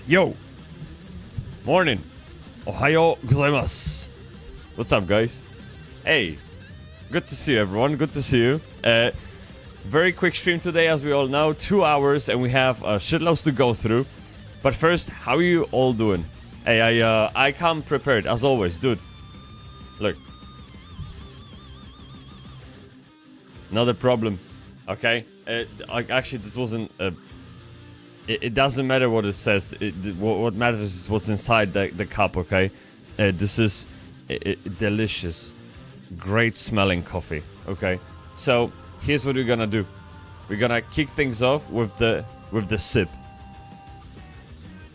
Yo! Morning! Ohayo gozaimasu! What's up, guys? Hey! Good to see you, everyone. Good to see you. Very quick stream today, as we all know. 2 hours, and we have shitloads to go through. But first, how are you all doing? Hey, I come prepared, as always, dude. Look. Not a problem. Okay? Actually, this wasn't... It doesn't matter what it says. What matters is what's inside the cup, okay? This is delicious, great smelling coffee, okay? So here's what we're gonna do. We're gonna kick things off with the sip.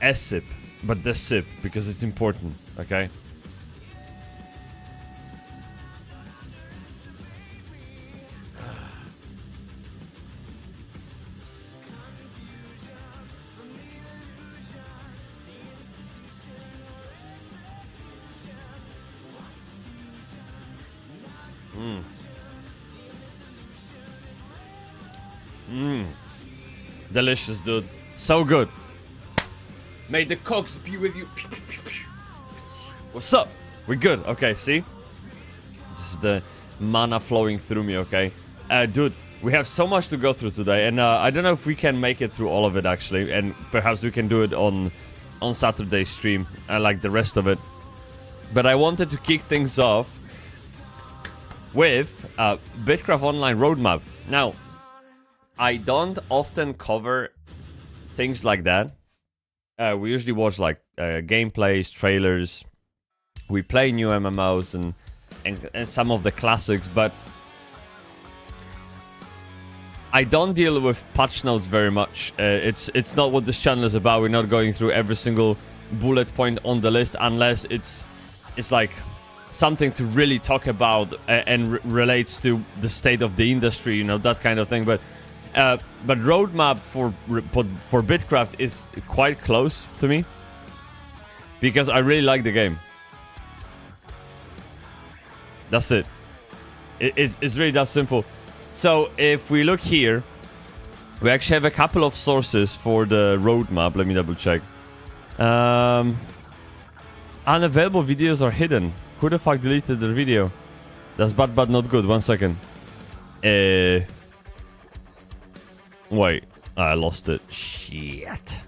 A sip, but the sip, because it's important, okay? Delicious, dude. So good. May the cogs be with you. What's up? We're good. Okay, see? This is the mana flowing through me, okay? Dude, we have so much to go through today, and I don't know if we can make it through all of it, actually, and perhaps we can do it on Saturday's stream, like the rest of it. But I wanted to kick things off with BitCraft Online Roadmap. Now, I don't often cover things like that. We usually watch like gameplays, trailers. We play new MMOs and some of the classics, but I don't deal with patch notes very much. It's not what this channel is about. We're not going through every single bullet point on the list unless it's like something to really talk about and relates to the state of the industry, you know, that kind of thing. But roadmap for BitCraft is quite close to me because I really like the game. That's it. It's really that simple. So if we look here, we actually have a couple of sources for the roadmap. Let me double check. Unavailable videos are hidden. Who the fuck deleted the video? That's bad but not good. 1 second. Wait, I lost it. Shit.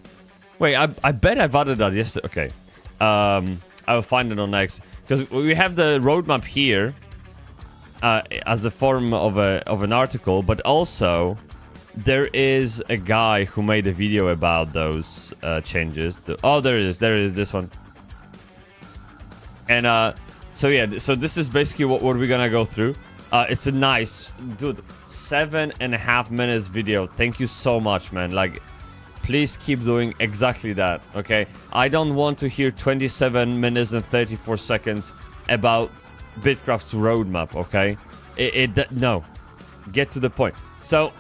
Wait, I bet I've added that yesterday. Okay. I'll find it on X. Because we have the roadmap here as a form of an article, but also there is a guy who made a video about those changes. Oh, there it is. There it is, this one. And so yeah, so this is basically what we're gonna go through. It's a nice, dude, 7.5 minutes video. Thank you so much, man. Like, please keep doing exactly that, okay? I don't want to hear 27 minutes and 34 seconds about BitCraft's roadmap, okay? No, get to the point. So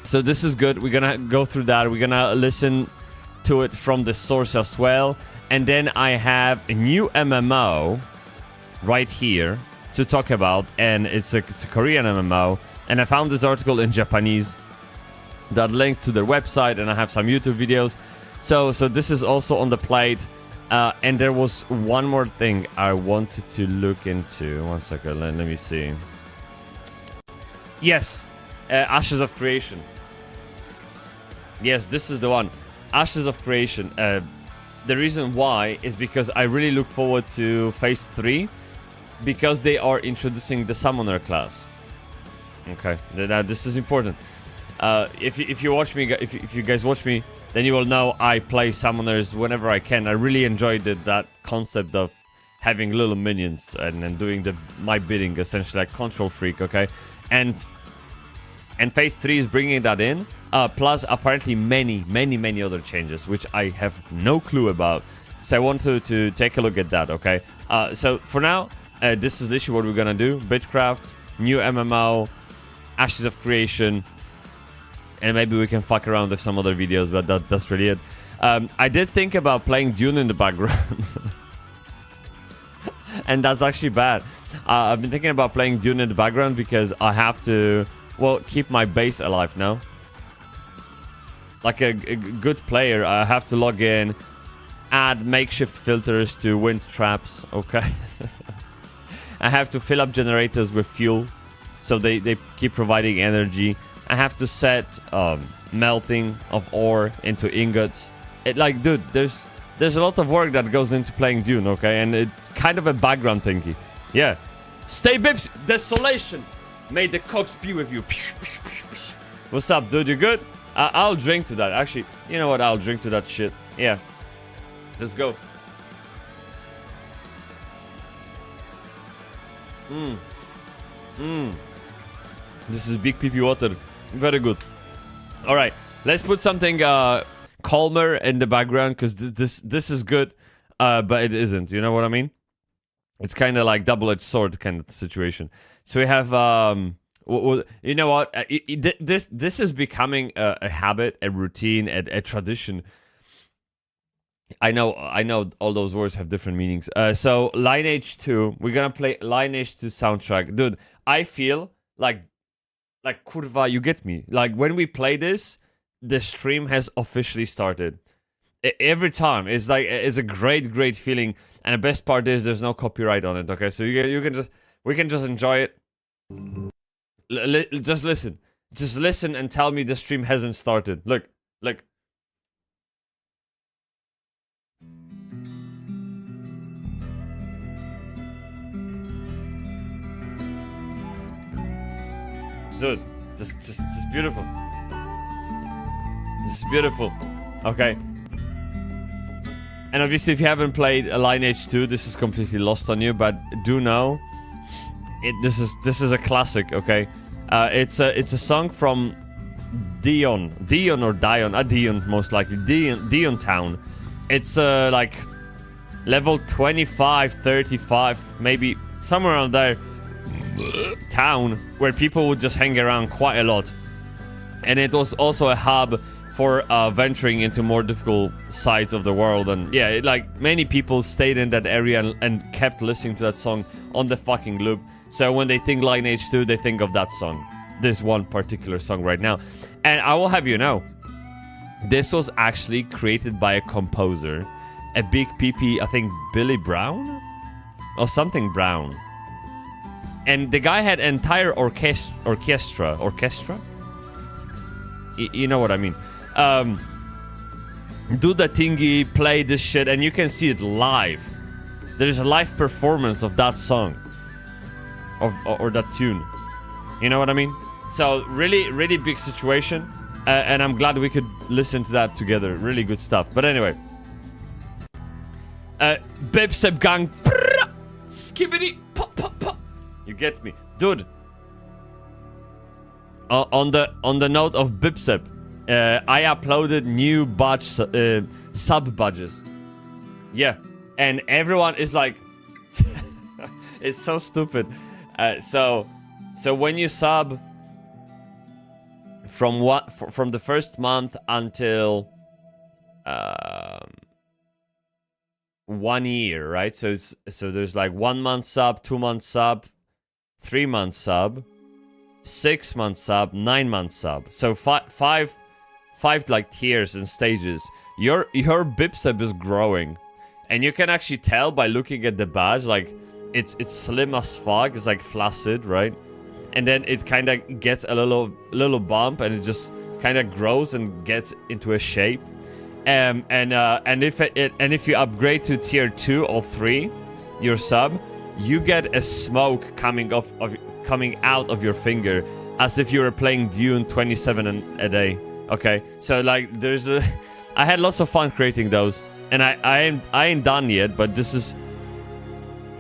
this is good. We're gonna go through that. We're gonna listen to it from the source as well. And then I have a new MMO right here to talk about, and it's a Korean MMO, and I found this article in Japanese that linked to their website, and I have some YouTube videos. So this is also on the plate, and there was one more thing I wanted to look into. 1 second, let me see. Yes, Ashes of Creation. Yes, this is the one, Ashes of Creation. The reason why is because I really look forward to Phase 3, because they are introducing the Summoner class. Okay, now this is important. If you watch me, if you guys watch me, then you will know I play Summoners whenever I can. I really enjoyed that concept of having little minions and doing my bidding, essentially, like Control Freak, okay? And Phase 3 is bringing that in, plus apparently many other changes, which I have no clue about. So I want to take a look at that, okay? So for now, this is literally what we're gonna do. BitCraft, new MMO, Ashes of Creation, and maybe we can fuck around with some other videos, but that's really it. I did think about playing Dune in the background. And that's actually bad. I've been thinking about playing Dune in the background because I have to, well, keep my base alive now. Like a good player, I have to log in, add makeshift filters to wind traps, okay? I have to fill up generators with fuel, so they keep providing energy. I have to set melting of ore into ingots. Like, dude, there's a lot of work that goes into playing Dune, okay? And it's kind of a background thingy. Yeah. Stay Bybsie. Desolation. May the cogs be with you. What's up, dude? You good? I'll drink to that. Actually, you know what? I'll drink to that shit. Yeah. Let's go. This is big PP water. Very good. All right. Let's put something calmer in the background, because this is good, but it isn't. You know what I mean? It's kind of like double-edged sword kind of situation. So we have, you know what? This is becoming a habit, a routine, a tradition. I know all those words have different meanings. So Lineage 2, we're gonna play Lineage 2 soundtrack. Dude, I feel like kurva, you get me? Like, when we play this, the stream has officially started. Every time it's like, it's a great feeling, and the best part is there's no copyright on it. Okay, so we can just enjoy it. Just listen and tell me the stream hasn't started. Look. Dude, just beautiful. This is beautiful. Okay. And obviously, if you haven't played Lineage 2, this is completely lost on you. But do know, this is a classic. Okay, it's a song from Dion or Dion, Dion most likely, Dion Town. It's like level 25, 35, maybe somewhere around there. Town where people would just hang around quite a lot, and it was also a hub for venturing into more difficult sides of the world. And yeah, like, many people stayed in that area and kept listening to that song on the fucking loop. So when they think Lineage 2, they think of that song, this one particular song right now. And I will have you know, this was actually created by a composer, a big PP, I think Billy Brown or something Brown. And the guy had an entire orchestra. You know what I mean? Do the thingy, play this shit, and you can see it live. There's a live performance of that song, or that tune. You know what I mean? So really big situation, and I'm glad we could listen to that together. Really good stuff. But anyway, Bybsie gang, skibbity pop pop pop. You get me, dude. On the note of Bybsie, I uploaded new badge sub badges. Yeah, and everyone is like, it's so stupid. So when you sub from the first month until 1 year, right? So there's like 1 month sub, 2 month sub, 3 month sub, 6 month sub, 9 month sub. So five like tiers and stages. Your Bybsie is growing, and you can actually tell by looking at the badge. Like, it's slim as fuck. It's like flaccid, right? And then it kind of gets a little bump, and it just kind of grows and gets into a shape. And if you upgrade to tier 2 or 3, your sub, you get a smoke coming out of your finger, as if you were playing Dune 27 a day. Okay, so like, I had lots of fun creating those, and I ain't done yet, but this is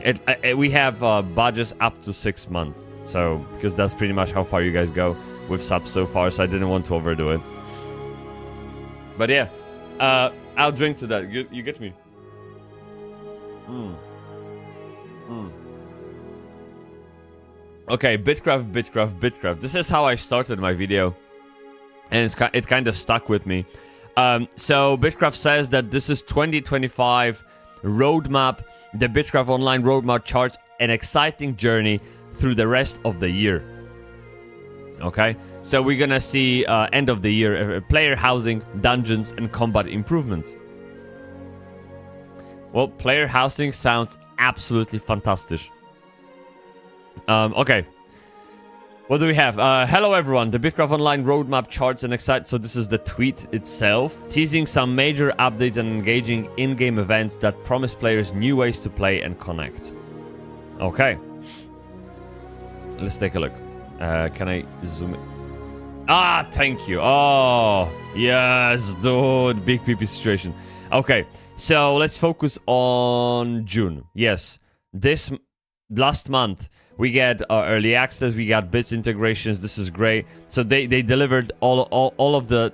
it. We have badges up to 6 months, so because that's pretty much how far you guys go with subs so far. So I didn't want to overdo it. But yeah, I'll drink to that. You get me? Okay, BitCraft. This is how I started my video, and it kind of stuck with me. So BitCraft says that this is 2025 roadmap. The BitCraft Online roadmap charts an exciting journey through the rest of the year. Okay, so we're gonna see end of the year player housing, dungeons, and combat improvements. Well, player housing sounds absolutely fantastic. Okay. What do we have? Hello everyone, the BitCraft Online roadmap charts and excite. So this is the tweet itself, teasing some major updates and engaging in-game events that promise players new ways to play and connect. Okay. Let's take a look. Can I zoom in? Ah, thank you. Oh, yes, dude. Big PP situation. Okay, so let's focus on June. Yes, this last month, we get early access, we got bits integrations. This is great. So they delivered all of the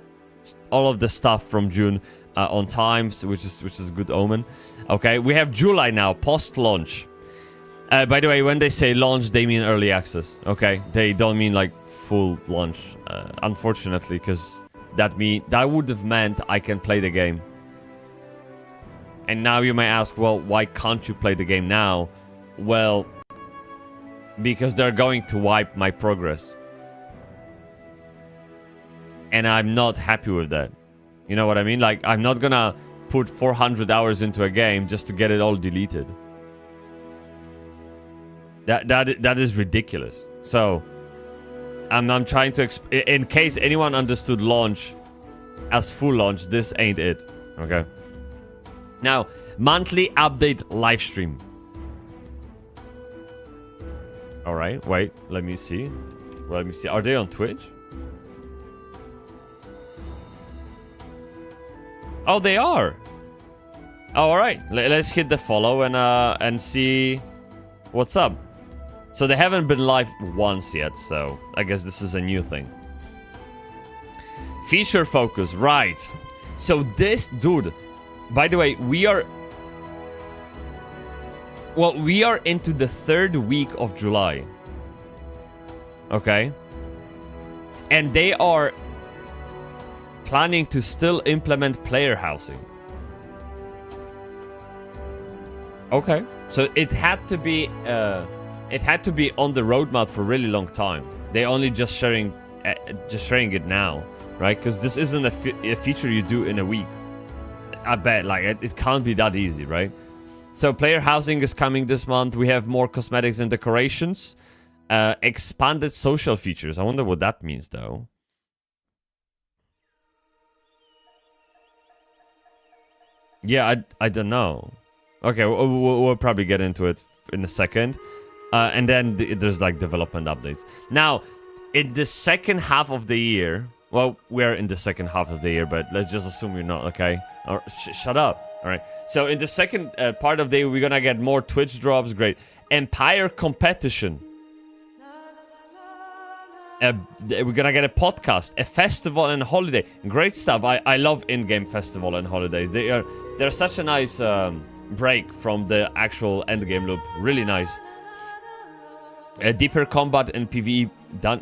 stuff from June on time, which is a good omen. Okay, we have July now, post-launch. By the way, when they say launch, they mean early access. Okay, they don't mean like full launch, unfortunately, because that would have meant I can play the game. And now you may ask, well, why can't you play the game now? Well, because they're going to wipe my progress. And I'm not happy with that. You know what I mean? Like, I'm not gonna put 400 hours into a game just to get it all deleted. That is ridiculous. So, I'm trying to... in case anyone understood launch as full launch, this ain't it. Okay? Now, monthly update live stream. Alright, wait, let me see. Let me see. Are they on Twitch? Oh, they are. Oh, alright. Let's hit the follow and see what's up. So they haven't been live once yet, so I guess this is a new thing. Feature focus, right. So this, dude, by the way, we are into the 3rd week of July. Okay? And they are planning to still implement player housing. Okay. So it had to be on the roadmap for a really long time. They only just sharing it now, right? Because this isn't a feature you do in a week. I bet, like, it can't be that easy, right? So player housing is coming this month. We have more cosmetics and decorations. Expanded social features. I wonder what that means, though. Yeah, I don't know. Okay, we'll probably get into it in a second. And then there's, like, development updates. Now, in the second half of the year... Well, we're in the second half of the year, but let's just assume you're not, okay? Or, shut up. All right. So in the second part of the year, we're gonna get more Twitch drops. Great. Empire competition. We're gonna get a podcast, a festival and holiday. Great stuff. I love in-game festival and holidays. They're such a nice break from the actual end-game loop. Really nice. A deeper combat and PvE done.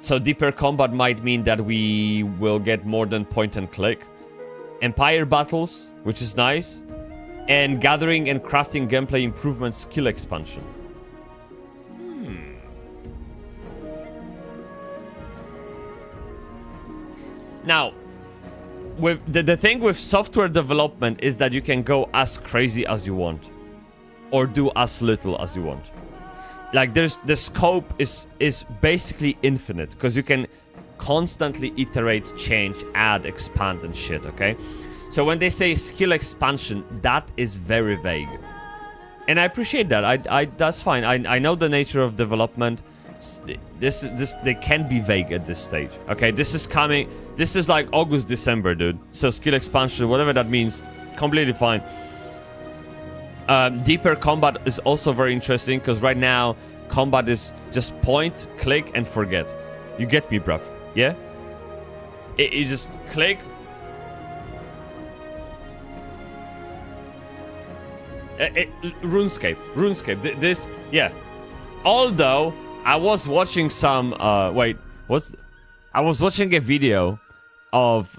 So deeper combat might mean that we will get more than point and click. Empire battles, which is nice. And gathering and crafting gameplay improvement skill expansion. Now, with the thing with software development is that you can go as crazy as you want. Or do as little as you want. Like, the scope is basically infinite. Because you can constantly iterate, change, add, expand and shit, okay? So when they say skill expansion, that is very vague. And I appreciate that. That's fine. I know the nature of development. They can be vague at this stage. Okay, this is coming. This is like August, December, dude. So skill expansion, whatever that means, completely fine. Deeper combat is also very interesting because right now combat is just point, click, and forget. You get me, bruv? Yeah? You just click. RuneScape. This, yeah. Although I was watching some. I was watching a video of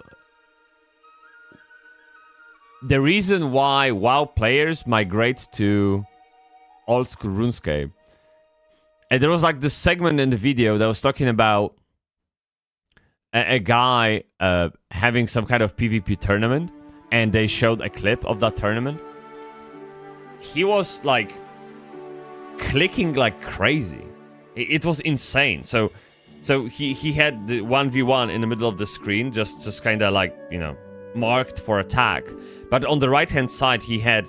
the reason why WoW players migrate to old school RuneScape. And there was like this segment in the video that was talking about a guy having some kind of PvP tournament, and they showed a clip of that tournament. he was like clicking like crazy. It was insane. So he had the 1v1 in the middle of the screen, just kind of like, you know, marked for attack. But on the right hand side, he had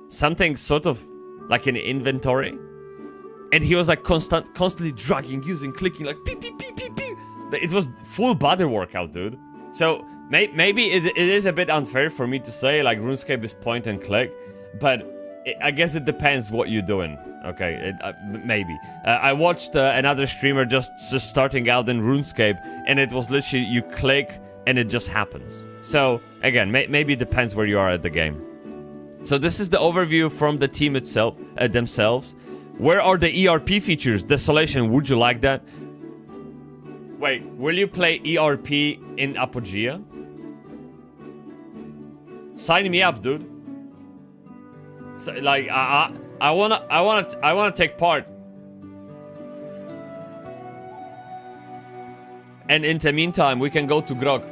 something sort of like an inventory. And he was like constantly dragging, using, clicking, like pew, pew, pew, pew, pew. It was full body workout, dude. So maybe it is a bit unfair for me to say like RuneScape is point and click, but I guess it depends what you're doing. Okay, maybe. I watched another streamer just starting out in RuneScape, and it was literally you click and it just happens. So again, maybe it depends where you are at the game. So this is the overview from the team itself, themselves. Where are the ERP features? Desolation, would you like that? Wait, will you play ERP in Apogea? Sign me up, dude. So, like, I wanna take part. And in the meantime, we can go to Grog.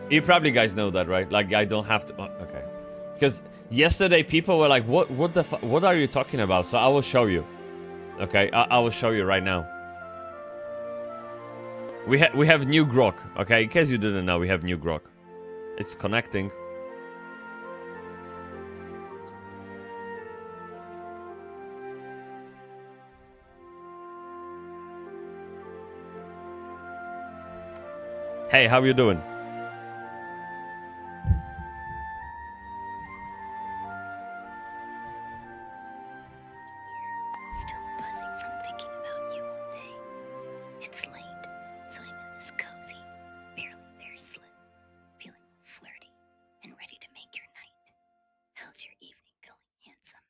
You probably guys know that, right? Like, I don't have to. Oh, okay. Because yesterday people were like, what are you talking about? So I will show you. Okay, I will show you right now. We have new Grok. Okay, in case you didn't know, we have new Grok. It's connecting. Hey, how you doing? Still buzzing from thinking about you all day. It's late, so I'm in this cozy, barely there slip, feeling all flirty and ready to make your night. How's your evening going, handsome?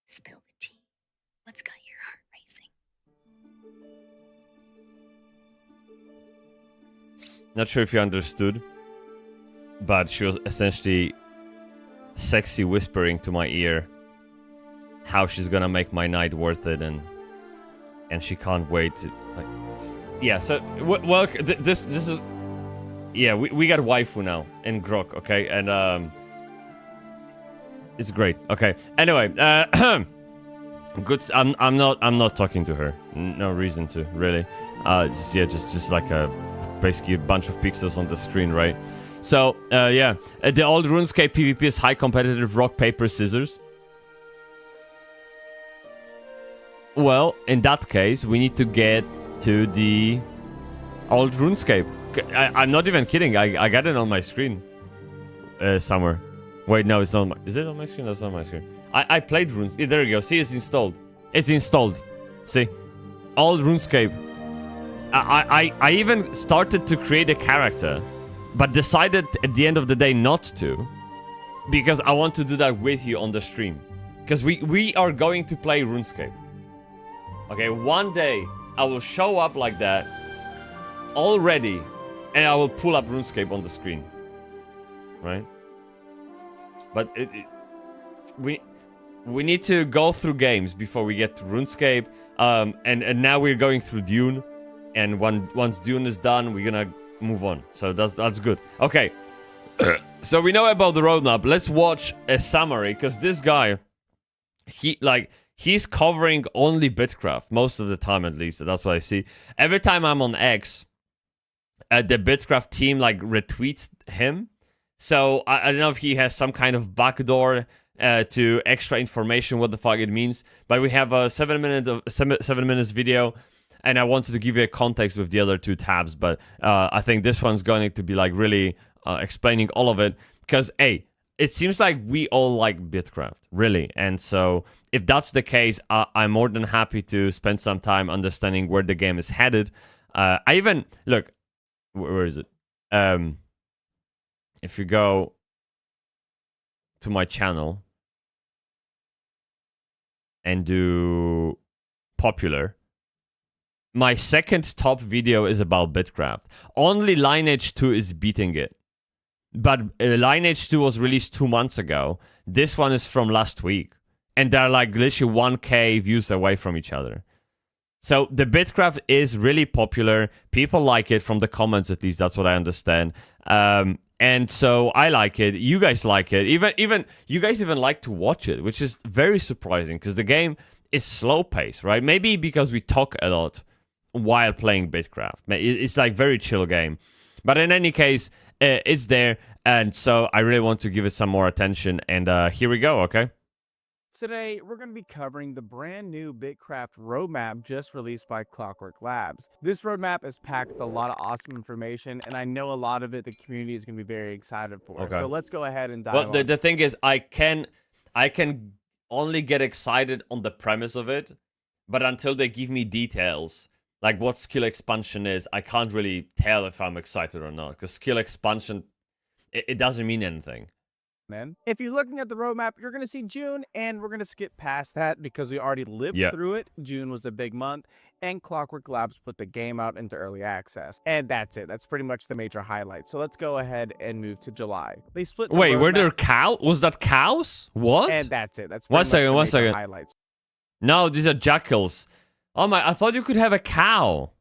Spill the tea. What's got your heart racing? Not sure if you understood, but she was essentially sexy whispering to my ear how she's gonna make my night worth it, and she can't wait to, like, yeah. So well, this is, yeah, we got waifu now in Grok, okay, and it's great. Okay, anyway, good. I'm not talking to her. No reason to, really. Just like a basically a bunch of pixels on the screen, right? So yeah, the old RuneScape PvP is high competitive rock paper scissors. Well, in that case, we need to get to the old RuneScape. I'm not even kidding. I got it on my screen somewhere. Wait, no, it's not. Is it on my screen? That's not on my screen. I played RuneScape. There you go. See, it's installed. It's installed. See, old RuneScape. I even started to create a character, but decided at the end of the day not to, because I want to do that with you on the stream. Because we are going to play RuneScape. Okay, one day I will show up like that, already, and I will pull up RuneScape on the screen, right? But we need to go through games before we get to RuneScape, and now we're going through Dune, and once Dune is done, we're gonna move on. So that's good. Okay, so we know about the roadmap. Let's watch a summary, because this guy, he's covering only BitCraft, most of the time at least. That's what I see. Every time I'm on X, the BitCraft team like retweets him. So I don't know if he has some kind of backdoor to extra information, what the fuck it means. But we have a 7 minutes video, and I wanted to give you a context with the other two tabs. But I think this one's going to be like really explaining all of it, because it seems like we all like BitCraft, really. And so if that's the case, I'm more than happy to spend some time understanding where the game is headed. I even, look, where is it? If you go to my channel and do popular, my second top video is about BitCraft. Only Lineage 2 is beating it. But Lineage 2 was released 2 months ago. This one is from last week. And they're like literally 1K views away from each other. So the BitCraft is really popular. People like it, from the comments at least. That's what I understand. And so I like it. You guys like it. Even you guys even like to watch it, which is very surprising because the game is slow paced, right? Maybe because we talk a lot while playing BitCraft. It's like very chill game. But in any case, it's there, and so I really want to give it some more attention. And here we go. Okay. Today, we're going to be covering the brand new BitCraft roadmap just released by Clockwork Labs. This roadmap is packed with a lot of awesome information, and I know a lot of it the community is going to be very excited for. Okay. So let's go ahead and dive Well, on. the thing is, I can only get excited on the premise of it, but until they give me details, like what skill expansion is, I can't really tell if I'm excited or not, because skill expansion, it doesn't mean anything. If you're looking at the roadmap, you're going to see June, and we're going to skip past that because we already lived through it. June was a big month, and Clockwork Labs put the game out into early access. And that's it. That's pretty much the major highlight. So let's go ahead and move to July. They split the Wait, were roadmap, there cows? Was that cows? What? and that's it. That's One pretty second, much one the major second. highlights. No, these are jackals. Oh my, I thought you could have a cow.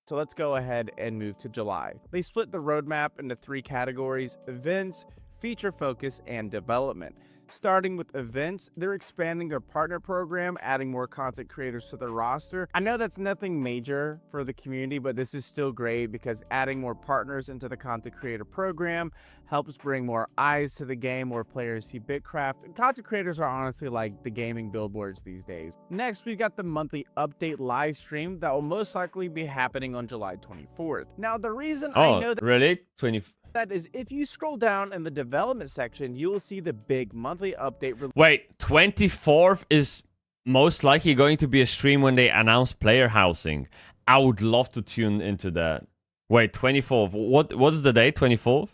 So let's go ahead and move to July. They split the roadmap into 3 categories: events, feature focus, and development. Starting with events, they're expanding their partner program, adding more content creators to their roster. I know that's nothing major for the community, but this is still great because adding more partners into the content creator program helps bring more eyes to the game, more players see BitCraft. Content creators are honestly like the gaming billboards these days. Next, we've got the monthly update live stream that will most likely be happening on July 24th. Now, the reason I know that really? 20. that is, if you scroll down in the development section, you will see the big monthly update. Wait, 24th is most likely going to be a stream when they announce player housing. I would love to tune into that. Wait, 24th. What is the date? 24th?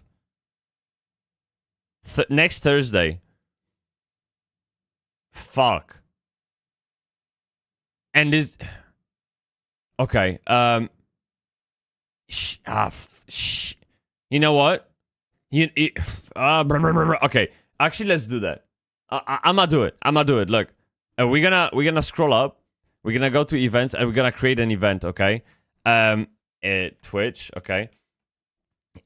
Next Thursday. Fuck. And this. Okay. You know what? Okay. Actually, let's do that. I'm gonna do it. Look, we're gonna scroll up. We're gonna go to events and we're gonna create an event. Okay. Twitch. Okay.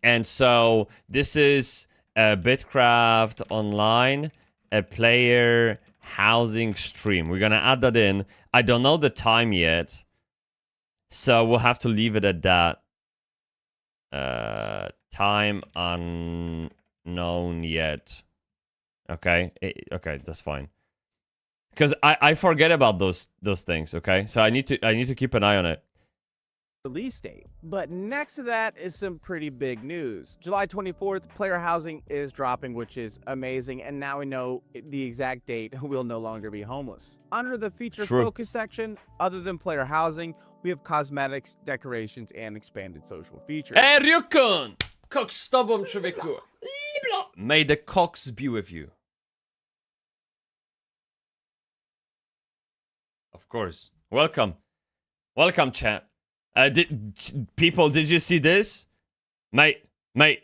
And so this is BitCraft online, a player housing stream. We're gonna add that in. I don't know the time yet, so we'll have to leave it at that. Time unknown yet. Okay, okay, that's fine. Because I forget about those things. Okay, so I need to keep an eye on it. Release date. But next to that is some pretty big news. July 24th, player housing is dropping, which is amazing, and now we know the exact date. We'll no longer be homeless. Under the feature focus section, other than player housing, we have cosmetics, decorations, and expanded social features. Hey, Ryukun! Cox z tobą, człowieku! May the Cox be with you. Of course. Welcome. Welcome, chat. Did you see this? Mate, look.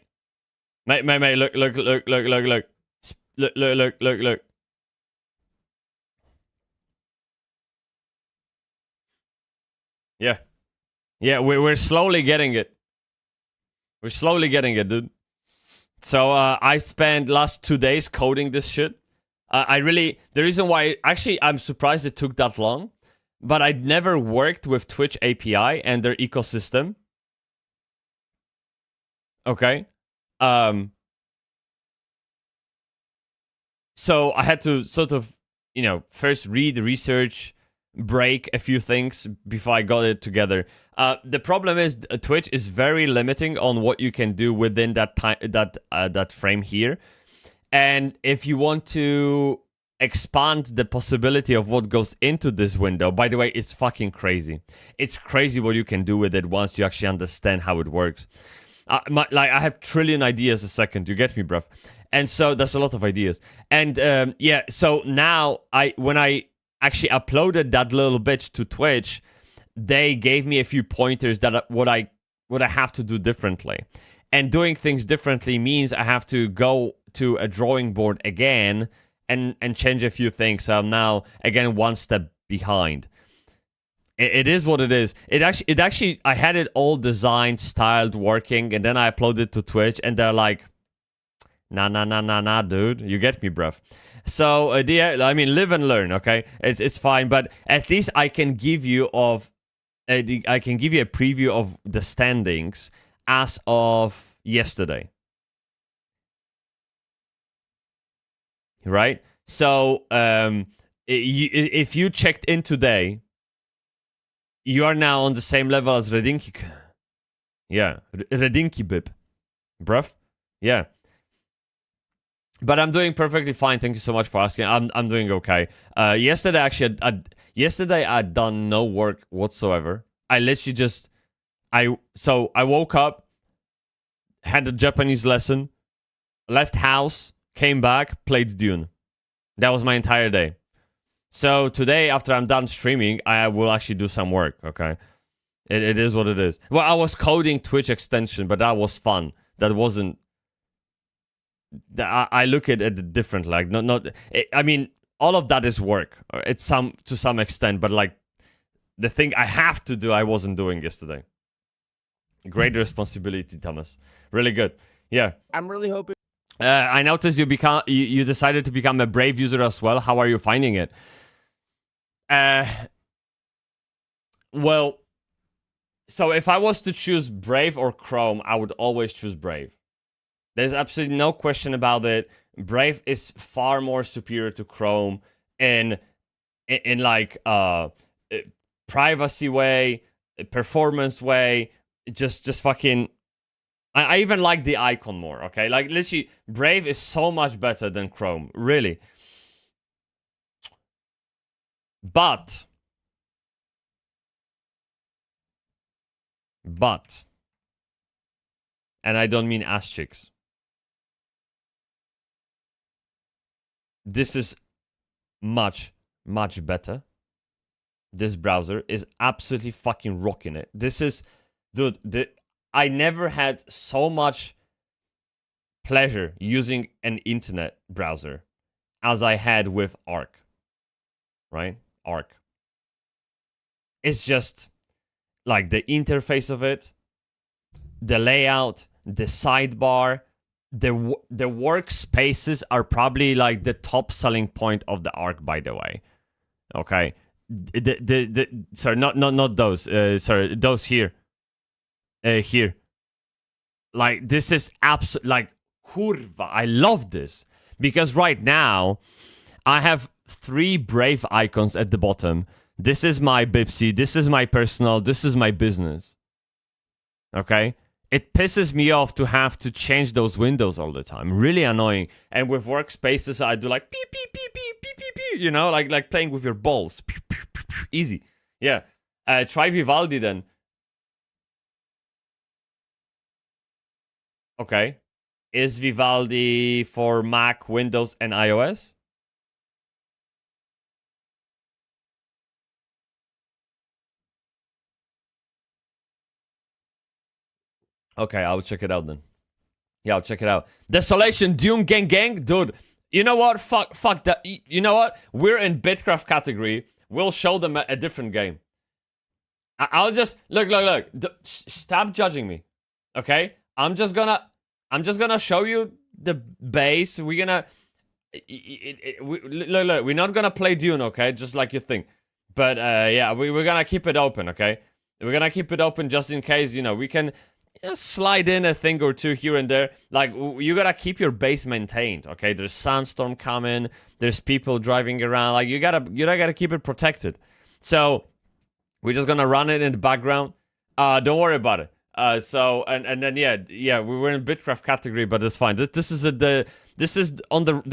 Look. Yeah, we're slowly getting it. We're slowly getting it, dude. So I spent last 2 days coding this shit. The reason why, actually, I'm surprised it took that long. But I'd never worked with Twitch API and their ecosystem. Okay. So I had to sort of, first read, research, break a few things before I got it together. The problem is Twitch is very limiting on what you can do within that time, that frame here. And if you want to expand the possibility of what goes into this window, by the way, it's fucking crazy. It's crazy what you can do with it once you actually understand how it works. I have trillion ideas a second. You get me, bruv? And so that's a lot of ideas. And so now when I actually uploaded that little bit to Twitch, they gave me a few pointers that what I have to do differently. And doing things differently means I have to go to a drawing board again and change a few things. So I'm now, again, one step behind. It is what it is. It actually, I had it all designed, styled, working, and then I uploaded it to Twitch, and they're like, nah, dude. You get me, bruv. So, I mean, live and learn, okay? It's fine, but at least I can give you a preview of the standings as of yesterday. Right? So, if you checked in today, you are now on the same level as Redinki. Yeah, Redinki Bib. Bruv. Yeah. But I'm doing perfectly fine. Thank you so much for asking. I'm doing okay. Yesterday, actually, yesterday I'd done no work whatsoever. I literally just... I woke up, had a Japanese lesson, left house, came back, played Dune. That was my entire day. So today, after I'm done streaming, I will actually do some work, okay? It is what it is. Well, I was coding Twitch extension, but that was fun. That wasn't... I look at it different, like, I mean, all of that is work. It's to some extent, but like, the thing I have to do, I wasn't doing yesterday. Great responsibility, Thomas. Really good. Yeah. I'm really hoping... I noticed you decided to become a Brave user as well. How are you finding it? Well, so if I was to choose Brave or Chrome, I would always choose Brave. There's absolutely no question about it. Brave is far more superior to Chrome in like privacy way, performance way, just fucking... I even like the icon more, okay? Like, literally, Brave is so much better than Chrome, really. But, and I don't mean ass chicks. This is much better. This browser is absolutely fucking rocking it. This is, dude, I never had so much pleasure using an internet browser as I had with Arc. Right? Arc. It's just like the interface of it, the layout, the sidebar, the workspaces are probably like the top selling point of the Arc, by the way. Okay. Sorry, not those. Sorry, those here. Here. Like, this is absolute, like, kurva. I love this. Because right now, I have 3 Brave icons at the bottom. This is my Bybsie, this is my personal, this is my business. Okay? It pisses me off to have to change those windows all the time. Really annoying. And with workspaces, I do like beep, beep, beep, beep, beep, beep, beep, you know, like playing with your balls. Easy. Yeah. Try Vivaldi then. Okay. Is Vivaldi for Mac, Windows, and iOS? Okay, I'll check it out then. Yeah, I'll check it out. Desolation, Dune, Gang. Dude, you know what? Fuck that. You know what? We're in BitCraft category. We'll show them a different game. I'll just... Look. Stop judging me. Okay? I'm just gonna show you the base. We're gonna... Look, we're not gonna play Dune, okay? Just like you think. But, yeah, we're gonna keep it open, okay? We're gonna keep it open just in case, you know, we can... slide in a thing or two here and there. Like, you gotta keep your base maintained, okay? There's sandstorm coming, there's people driving around, like, you gotta keep it protected. So we're just gonna run it in the background. Don't worry about it. So and then yeah, we were in BitCraft category, but it's fine. This was on the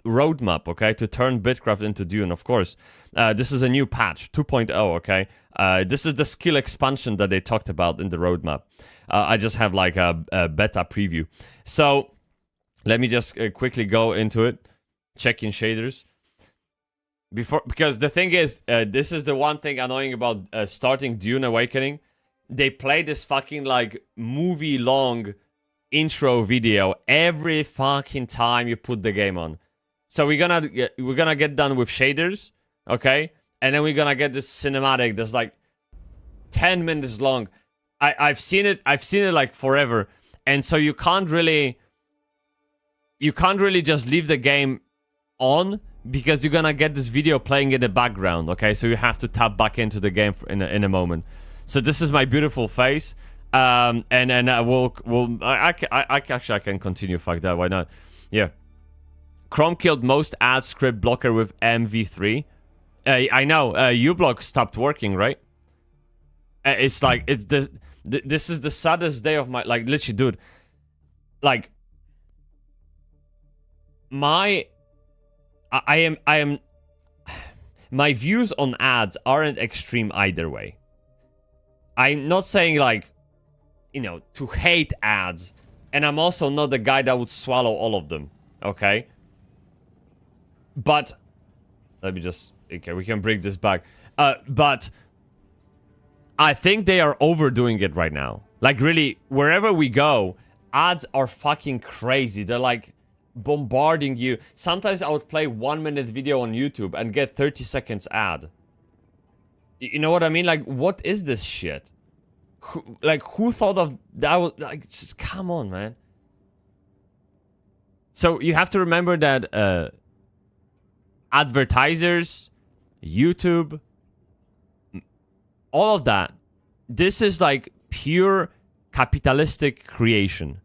roadmap, okay, to turn BitCraft into Dune, of course. This is a new patch, 2.0, okay? This is the skill expansion that they talked about in the roadmap. I just have like a beta preview. So let me just quickly go into it, check in shaders. Because the thing is, this is the one thing annoying about starting Dune Awakening. They play this fucking like movie long intro video every fucking time you put the game on. So we're gonna get done with shaders, okay? and then we're gonna get this cinematic that's like 10 minutes long. I've seen it like forever, and so you can't really just leave the game on because you're gonna get this video playing in the background. Okay, so you have to tap back into the game in a moment. So this is my beautiful face, and then I can continue. Fuck that, why not? Yeah. Chrome killed most ad script blocker with MV3. I know, uBlock stopped working, right? It's like, this is the saddest day of my, like, literally, dude. Like, I am, my views on ads aren't extreme either way. I'm not saying, like, you know, to hate ads, and I'm also not the guy that would swallow all of them, okay? But, let me just, okay, we can bring this back. But I think they are overdoing it right now. Like, really, wherever we go, ads are fucking crazy. They're like bombarding you. Sometimes I would play 1-minute video on YouTube and get 30 seconds ad. You know what I mean? Like, what is this shit? Who thought of that? Was like, just come on, man. So you have to remember that advertisers, YouTube, all of that, this is like pure capitalistic creation.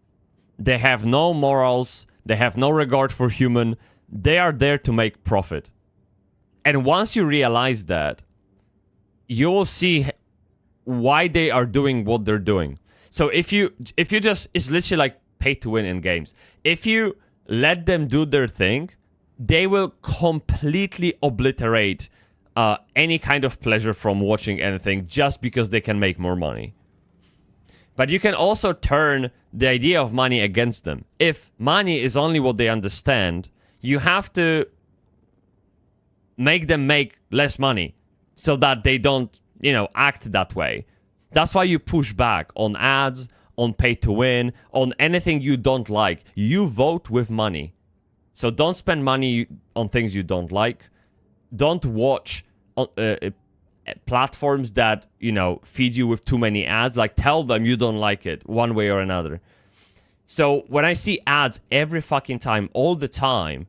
They have no morals. They have no regard for human. They are there to make profit. And once you realize that, you will see why they are doing what they're doing. So if you just, it's literally like pay to win in games. If you let them do their thing, they will completely obliterate any kind of pleasure from watching anything just because they can make more money. But you can also turn the idea of money against them. If money is only what they understand, you have to make them make less money so that they don't, you know, act that way. That's why you push back on ads, on pay to win, on anything you don't like. You vote with money. So don't spend money on things you don't like. Don't watch platforms that, you know, feed you with too many ads. Like, tell them you don't like it one way or another. So when I see ads every fucking time, all the time,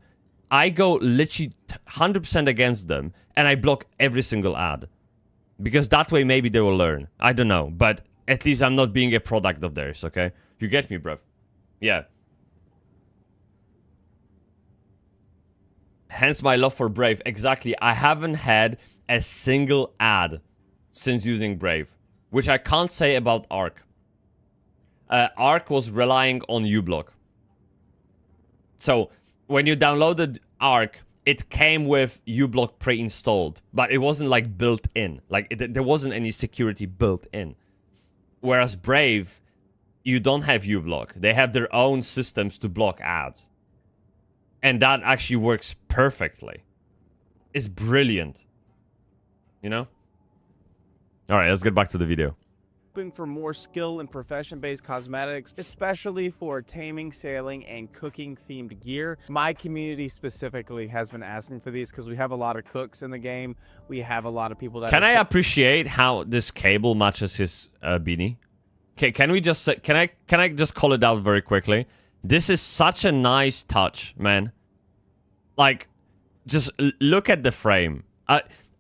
I go literally 100% against them and I block every single ad. Because that way maybe they will learn. I don't know. But at least I'm not being a product of theirs, okay? You get me, bruv? Yeah. Hence my love for Brave. Exactly. I haven't had a single ad since using Brave, which I can't say about Arc. Arc was relying on uBlock. So when you downloaded Arc, it came with uBlock pre-installed, but it wasn't like built in. Like there wasn't any security built in. Whereas Brave, you don't have uBlock. They have their own systems to block ads. And that actually works perfectly. It's brilliant. You know? Alright, let's get back to the video. Hoping for more skill and profession-based cosmetics, especially for taming, sailing, and cooking themed gear. My community specifically has been asking for these because we have a lot of cooks in the game. We have a lot of people that Can I appreciate how this cable matches his beanie? Okay, can we just say, can I just call it out very quickly? This is such a nice touch, man. Like, just look at the frame.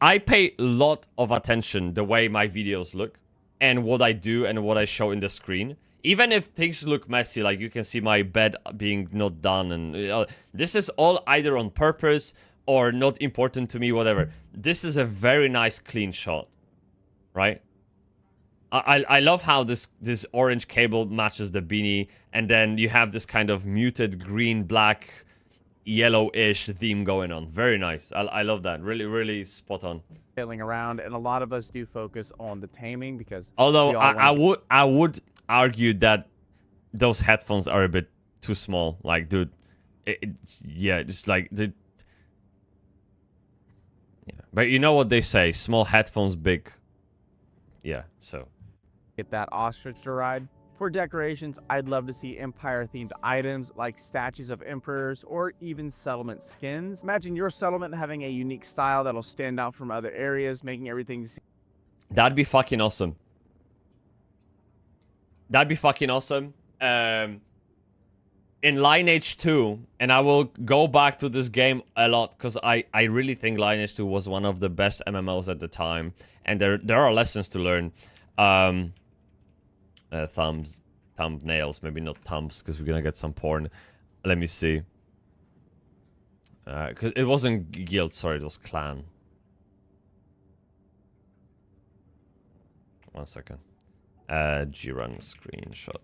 I pay a lot of attention the way my videos look and what I do and what I show in the screen. Even if things look messy, like you can see my bed being not done, and this is all either on purpose or not important to me, whatever. This is a very nice clean shot, right? I love how this orange cable matches the beanie, and then you have this kind of muted green, black, yellowish theme going on. Very nice. I love that. Really, really spot on. Sailing around, and a lot of us do focus on the taming because although I would argue that those headphones are a bit too small. Like, dude, yeah, it's like yeah. But you know what they say: small headphones, big. Yeah. So get that ostrich to ride For decorations, I'd love to see empire-themed items like statues of emperors or even settlement skins. Imagine your settlement having a unique style that'll stand out from other areas, making everything... That'd be fucking awesome. That'd be fucking awesome. In Lineage 2, and I will go back to this game a lot because I really think Lineage 2 was one of the best MMOs at the time, and there are lessons to learn. Thumbnails, maybe not thumbs, because we're gonna get some porn. Let me see. Because it wasn't guild, sorry, it was clan. 1 second. G-Run screenshot.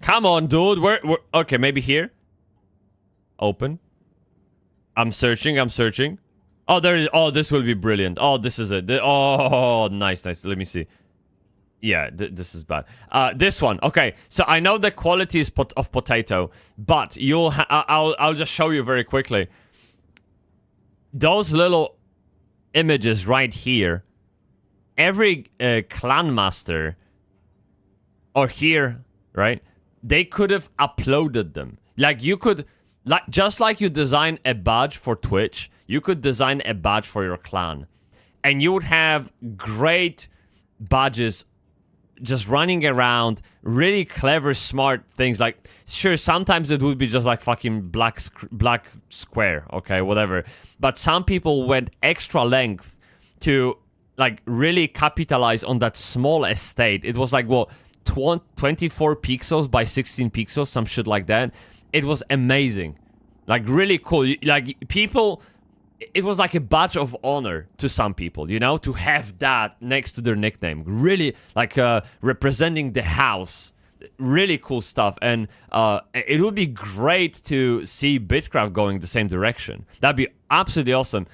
Come on, dude. Where? Okay, maybe here. Open. I'm searching. Oh, there is. Oh, this will be brilliant. Oh, this is it. Oh, nice. Let me see. Yeah, this is bad. This one. Okay, so I know the quality is of potato, but I'll just show you very quickly. Those little images right here. Every clan master, or here, right? They could have uploaded them. Like you could, just like you design a badge for Twitch. You could design a badge for your clan. And you would have great badges just running around. Really clever, smart things. Like, sure, sometimes it would be just like fucking black square. Okay, whatever. But some people went extra length to, like, really capitalize on that small estate. It was like, well, 24 pixels by 16 pixels. Some shit like that. It was amazing. Like, really cool. Like, people... It was like a badge of honor to some people, you know, to have that next to their nickname. Really, like, representing the house. Really cool stuff. And it would be great to see BitCraft going the same direction. That'd be absolutely awesome.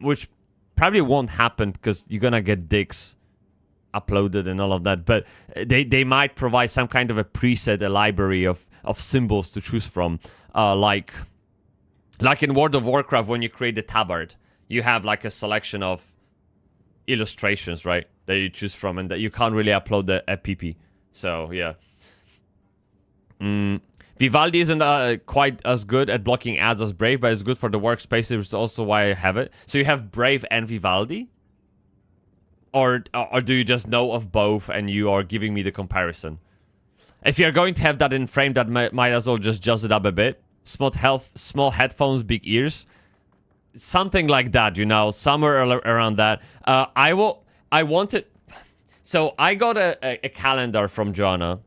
Which probably won't happen because you're gonna get dicks uploaded and all of that. But they might provide some kind of a preset, a library of symbols to choose from. Like in World of Warcraft, when you create a tabard, you have like a selection of illustrations, right? That you choose from, and that you can't really upload a PP. So, yeah. Vivaldi isn't quite as good at blocking ads as Brave, but it's good for the workspace, which is also why I have it. So you have Brave and Vivaldi? Or do you just know of both and you are giving me the comparison? If you're going to have that in frame, that might as well just jazz it up a bit. Small headphones, big ears, something like that, you know, somewhere around that. I wanted, so I got a calendar from Joanna.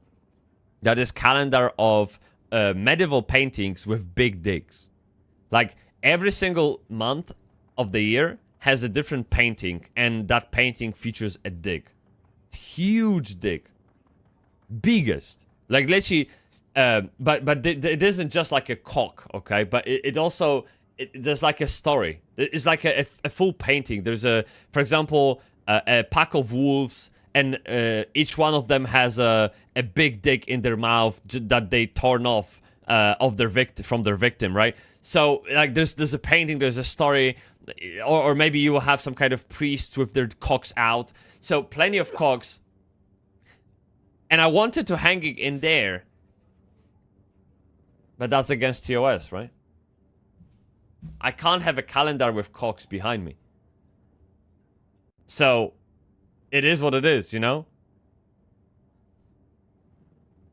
That is calendar of medieval paintings with big digs. Like every single month of the year has a different painting, and that painting features a dig, huge dig, biggest, like literally. But it isn't just like a cock, okay? But it also, there's like a story. It's like a full painting. There's for example, a pack of wolves, and each one of them has a big dick in their mouth that they torn off of from their victim, right? So like there's a painting, there's a story, or maybe you will have some kind of priests with their cocks out. So plenty of cocks. And I wanted to hang it in there. But that's against TOS, right? I can't have a calendar with cocks behind me. So, it is what it is, you know?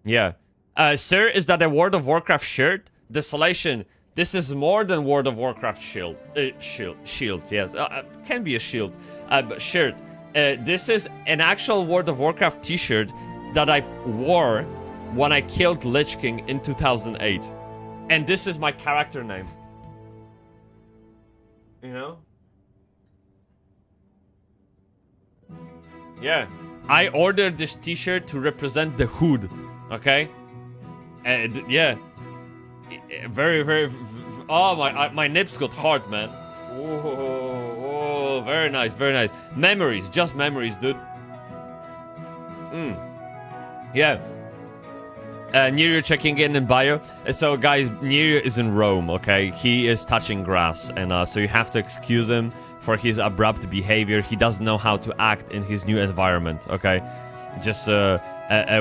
Yeah. Sir, is that a World of Warcraft shirt? Desolation. This is more than World of Warcraft shield. Shield, yes. Can be a shield. But shirt. This is an actual World of Warcraft t-shirt that I wore when I killed Lich King in 2008. And this is my character name. You know? Yeah. I ordered this t-shirt to represent the hood. Okay? And yeah. Very, very... Oh, my nips got hard, man. Oh, very nice, very nice. Memories, just memories, dude. Yeah. Nirio checking in bio. So, guys, Nirio is in Rome, okay? He is touching grass, and so you have to excuse him for his abrupt behavior. He doesn't know how to act in his new environment, okay? Just a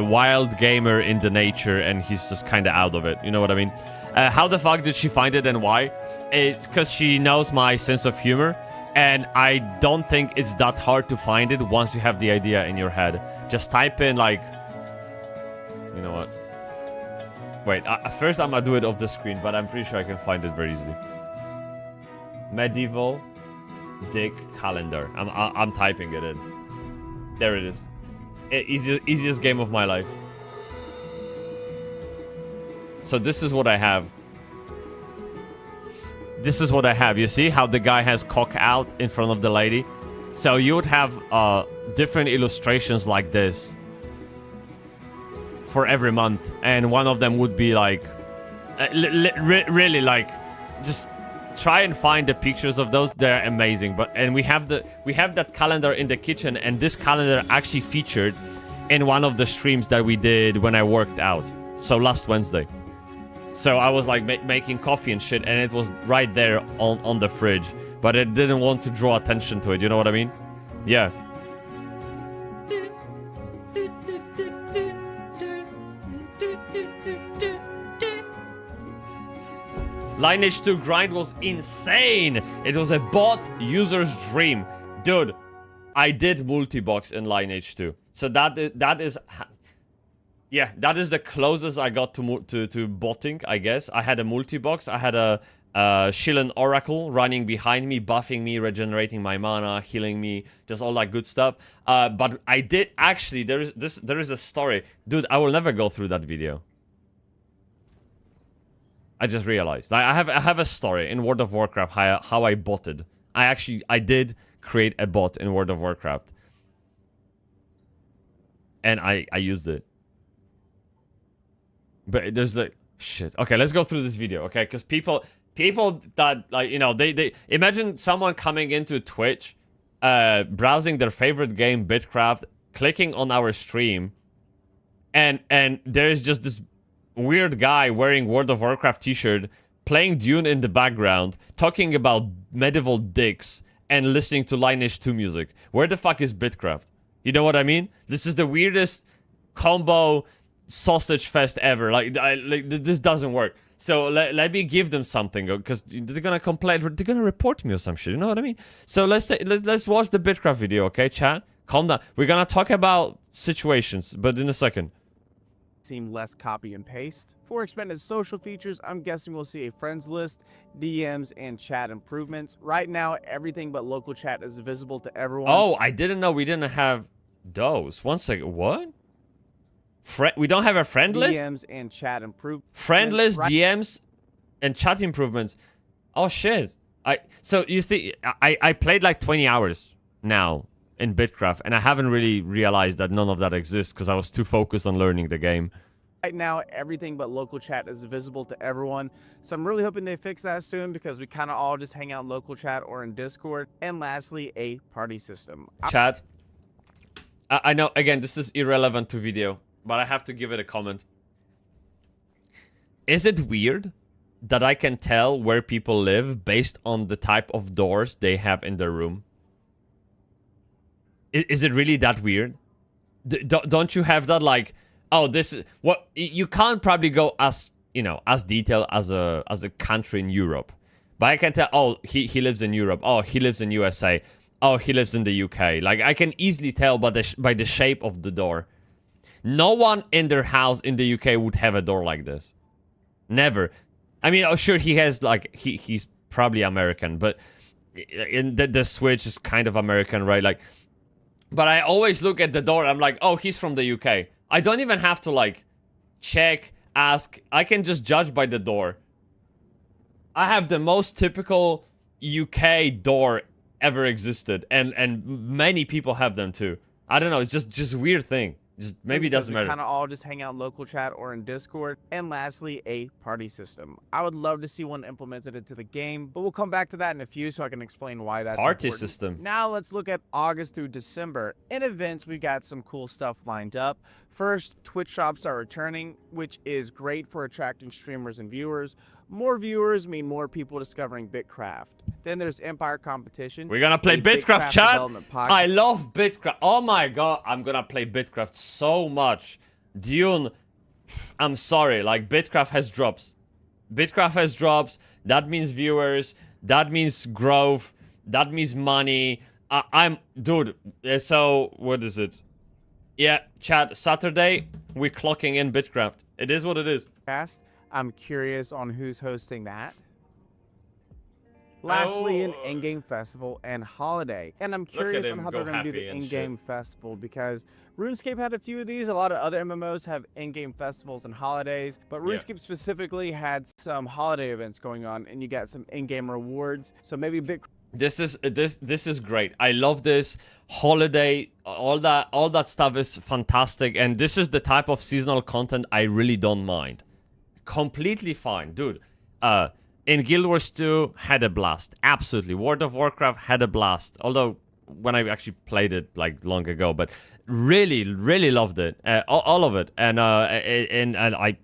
wild gamer in the nature, and he's just kind of out of it. You know what I mean? How the fuck did she find it and why? It's because she knows my sense of humor, and I don't think it's that hard to find it once you have the idea in your head. Just type in, like... You know what? Wait, first I'm gonna do it off the screen, but I'm pretty sure I can find it very easily. Medieval dick calendar. I'm typing it in. There it is. Easiest game of my life. So this is what I have. This is what I have. You see how the guy has cock out in front of the lady? So you would have different illustrations like this for every month, and one of them would be like really like, just try and find the pictures of those. They're amazing. And we have that calendar in the kitchen, and this calendar actually featured in one of the streams that we did when I worked out. So last Wednesday. So I was like making coffee and shit, and it was right there on the fridge, but I didn't want to draw attention to it. You know what I mean? Yeah. Lineage 2 grind was insane. It was a bot user's dream. Dude, I did multi-box in Lineage 2. So that is yeah, that is the closest I got to botting, I guess. I had a multi-box. I had a Shillen Oracle running behind me, buffing me, regenerating my mana, healing me, just all that good stuff. But I did actually, there is a story. Dude, I will never go through that video. I just realized. I have a story in World of Warcraft how I botted. I did create a bot in World of Warcraft. And I used it. But there's like shit. Okay, let's go through this video, okay? Because people that, like, you know, they imagine someone coming into Twitch, browsing their favorite game, BitCraft, clicking on our stream, and there's just this weird guy wearing World of Warcraft t-shirt, playing Dune in the background, talking about medieval dicks, and listening to Lineage 2 music. Where the fuck is BitCraft? You know what I mean? This is the weirdest combo sausage fest ever. Like this doesn't work. So let me give them something, because they're gonna complain. They're gonna report me or some shit. You know what I mean? So let's watch the BitCraft video, okay, chat? Calm down. We're gonna talk about situations, but in a second. Seem less copy and paste. For expanded social features, I'm guessing we'll see a friends list, DMs, and chat improvements. Right now, everything but local chat is visible to everyone. Oh, I didn't know we didn't have those. One second. What? We don't have a friend list? DMs and chat improvements. Friend list, DMs, and chat improvements. Oh shit. So you see, I played like 20 hours now in BitCraft, and I haven't really realized that none of that exists because I was too focused on learning the game. Right now, everything but local chat is visible to everyone. So I'm really hoping they fix that soon, because we kind of all just hang out in local chat or in Discord. And lastly, a party system. Chat. I know, again, this is irrelevant to video, but I have to give it a comment. Is it weird that I can tell where people live based on the type of doors they have in their room? Is it really that weird? Don't you have that, like, oh, this is what you can't probably go as, you know, as detailed as a country in Europe, but I can tell, oh, he lives in Europe, oh, he lives in USA, oh, he lives in the UK. Like, I can easily tell by the shape of the door. No one in their house in the UK would have a door like this. Never. I mean, oh, sure, he has, like, he's probably American, but in the Switch is kind of American, right? Like, but I always look at the door, I'm like, oh, he's from the UK. I don't even have to, like, check, ask. I can just judge by the door. I have the most typical UK door ever existed, and many people have them too. I don't know, it's just a weird thing. Just maybe it doesn't matter. Kind of all just hang out in local chat or in Discord. And lastly, a party system. I would love to see one implemented into the game, but we'll come back to that in a few so I can explain why that's party important. System. Now let's look at August through December. In events, we got some cool stuff lined up. First, Twitch shops are returning, which is great for attracting streamers and viewers. More viewers mean more people discovering BitCraft. Then there's Empire Competition. We're gonna play a BitCraft, chat. development podcast. I love BitCraft. Oh my god, I'm gonna play BitCraft so much. Dune, I'm sorry, like BitCraft has drops. BitCraft has drops. That means viewers. That means growth. That means money. Dude. So what is it? Yeah, chat. Saturday we're clocking in BitCraft. It is what it is. I'm curious on who's hosting that. Lastly, an in-game festival and holiday. And I'm curious on how they're going to do the in-game festival because RuneScape had a few of these. A lot of other MMOs have in-game festivals and holidays, but RuneScape specifically had some holiday events going on, and you got some in-game rewards. So maybe This is great. I love this holiday. All that stuff is fantastic, and this is the type of seasonal content I really don't mind. Completely fine, dude. In Guild Wars 2, had a blast. Absolutely. World of Warcraft had a blast. Although, when I actually played it, like, long ago. But really, really loved it. All of it. And I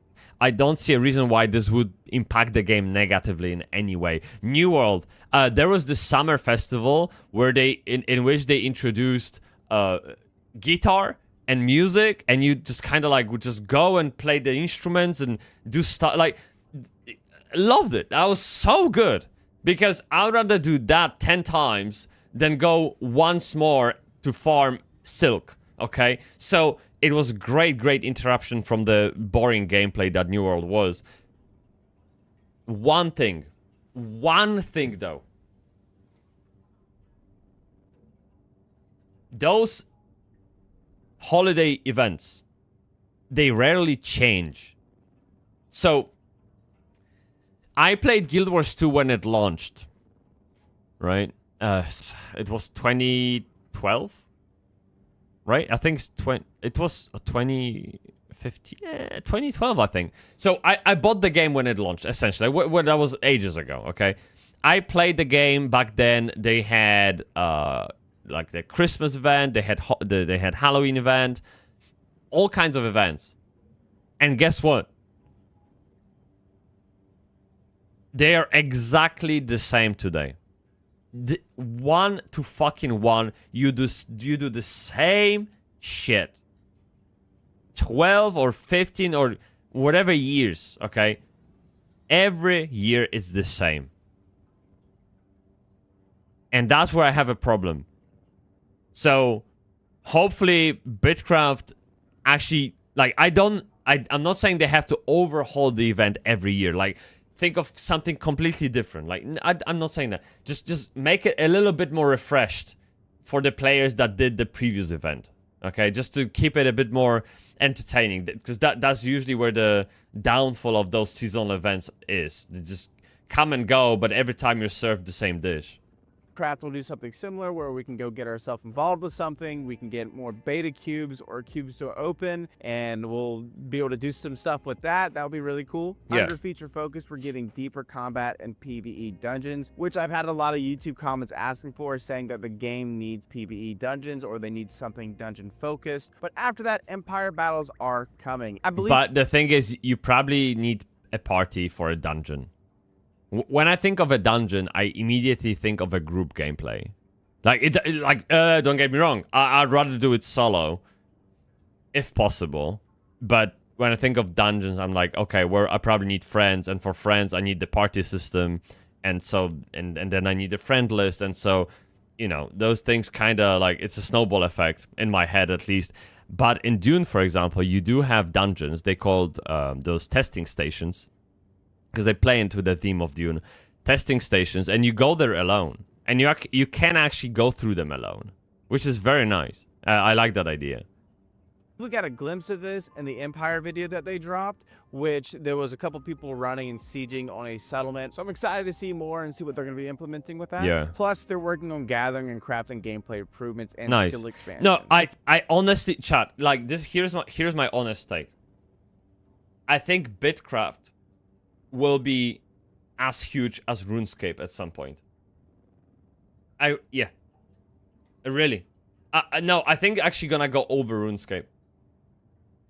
don't see a reason why this would impact the game negatively in any way. New World. There was the summer festival where in which they introduced guitar and music. And you just kind of, like, would just go and play the instruments and do stuff. Like... Loved it. That was so good because I'd rather do that 10 times than go once more to farm silk. Okay, so it was great interruption from the boring gameplay that New World was. One thing though, those holiday events, they rarely change. So I played Guild Wars 2 when it launched, right? It was 2012, right? I think it was 2015, 2012, I think. So I bought the game when it launched, essentially. When that was ages ago, okay? I played the game back then. They had like the Christmas event, they had Halloween event, all kinds of events. And guess what? They are exactly the same today. One to fucking one, you do the same shit. 12 or 15 or whatever years, okay? Every year it's the same. And that's where I have a problem. So, hopefully BitCraft actually, like, I'm not saying they have to overhaul the event every year. Like, think of something completely different. Like, I'm not saying that. Just make it a little bit more refreshed for the players that did the previous event. Okay, just to keep it a bit more entertaining, because that's usually where the downfall of those seasonal events is. They just come and go, but every time you're served the same dish. Craft will do something similar where we can go get ourselves involved with something. We can get more beta cubes or cubes to open, and we'll be able to do some stuff with that. That'll be really cool. Yeah. Under feature focus, we're getting deeper combat and PvE dungeons, which I've had a lot of YouTube comments asking for, saying that the game needs PvE dungeons or they need something dungeon focused. But after that, Empire battles are coming. I believe. But the thing is, you probably need a party for a dungeon. When I think of a dungeon, I immediately think of a group gameplay. Don't get me wrong, I'd rather do it solo, if possible. But when I think of dungeons, I'm like, okay, I probably need friends, and for friends, I need the party system, and then I need a friend list, and so, you know, those things kind of like, it's a snowball effect in my head at least. But in Dune, for example, you do have dungeons. They called those testing stations, because they play into the theme of Dune, testing stations, and you go there alone, and you can actually go through them alone, which is very nice. I like that idea. We got a glimpse of this in the Empire video that they dropped, which there was a couple people running and sieging on a settlement. So I'm excited to see more and see what they're going to be implementing with that. Yeah. Plus, they're working on gathering and crafting gameplay improvements and Nice. skill expansion. No, I honestly, chat, like this. Here's my honest take. I think BitCraft will be as huge as RuneScape at some point. Really. No, I think actually gonna go over RuneScape.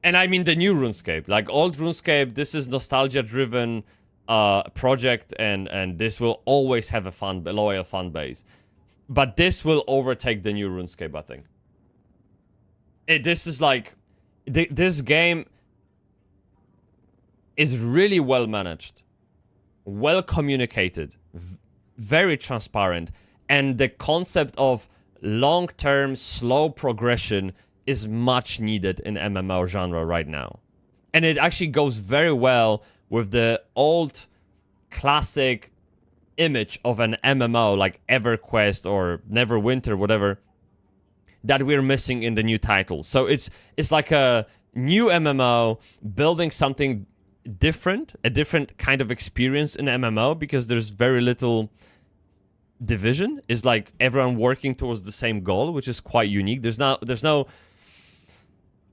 And I mean the new RuneScape. Like old RuneScape, this is nostalgia driven. project, and this will always have a loyal fan base. But this will overtake the new RuneScape, I think. This is like... This game is really well managed, well communicated, very transparent, and the concept of long-term slow progression is much needed in MMO genre right now. And it actually goes very well with the old classic image of an MMO like EverQuest or Neverwinter, whatever, that we're missing in the new titles. So it's like a new MMO building something different, a different kind of experience in MMO, because there's very little division. It's like everyone working towards the same goal, which is quite unique. There's no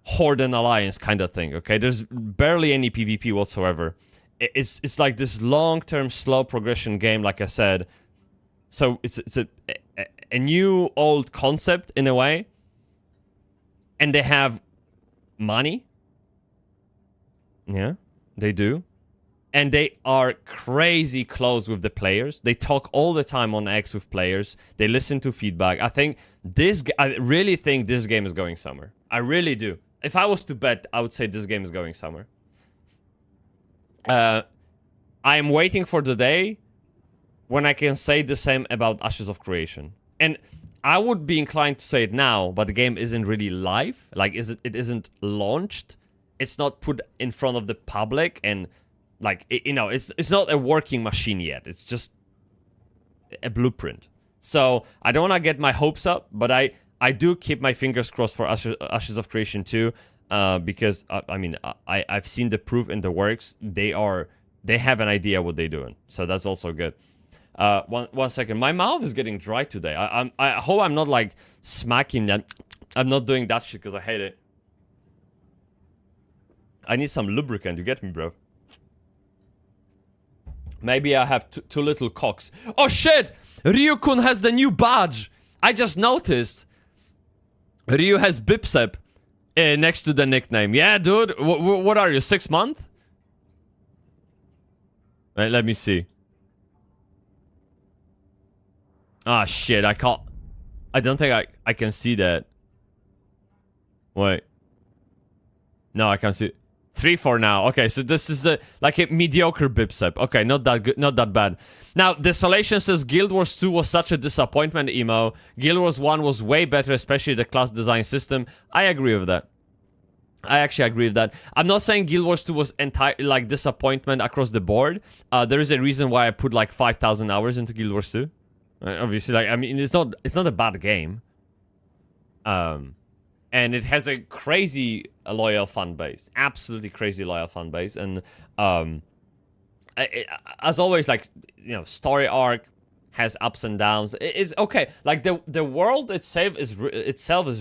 Horde and Alliance kind of thing, okay? There's barely any PvP whatsoever. It's like this long-term slow progression game, like I said. So it's a new old concept in a way, and they have money. Yeah, they do. And they are crazy close with the players. They talk all the time on X with players. They listen to feedback. I really think this game is going somewhere. I really do. If I was to bet, I would say this game is going somewhere. I am waiting for the day when I can say the same about Ashes of Creation. And I would be inclined to say it now, but the game isn't really live. Like, it isn't launched. It's not put in front of the public, and like, it's not a working machine yet. It's just a blueprint. So I don't want to get my hopes up, but I do keep my fingers crossed for Ashes of Creation 2, because I've seen the proof in the works. They have an idea what they're doing, so that's also good. One second, my mouth is getting dry today. I hope I'm not like smacking that. I'm not doing that shit because I hate it. I need some lubricant. You get me, bro? Maybe I have too little cocks. Oh shit! Ryu-kun has the new badge. I just noticed. Ryu has Bipsep next to the nickname. Yeah, dude. What are you, 6 months? Wait, let me see. Ah, shit. I can't. I don't think I can see that. Wait. No, I can't see it. 3 for now. Okay, so this is like a mediocre Bipsep. Okay, not that good, not that bad. Now, Desolation says Guild Wars 2 was such a disappointment, emo. Guild Wars 1 was way better, especially the class design system. I agree with that. I actually agree with that. I'm not saying Guild Wars 2 was like disappointment across the board. There is a reason why I put like 5,000 hours into Guild Wars 2. Obviously, like, I mean, it's not a bad game. And it has a crazy loyal fan base. Absolutely crazy loyal fan base. And as always, like, story arc has ups and downs. It's okay. Like, the world itself is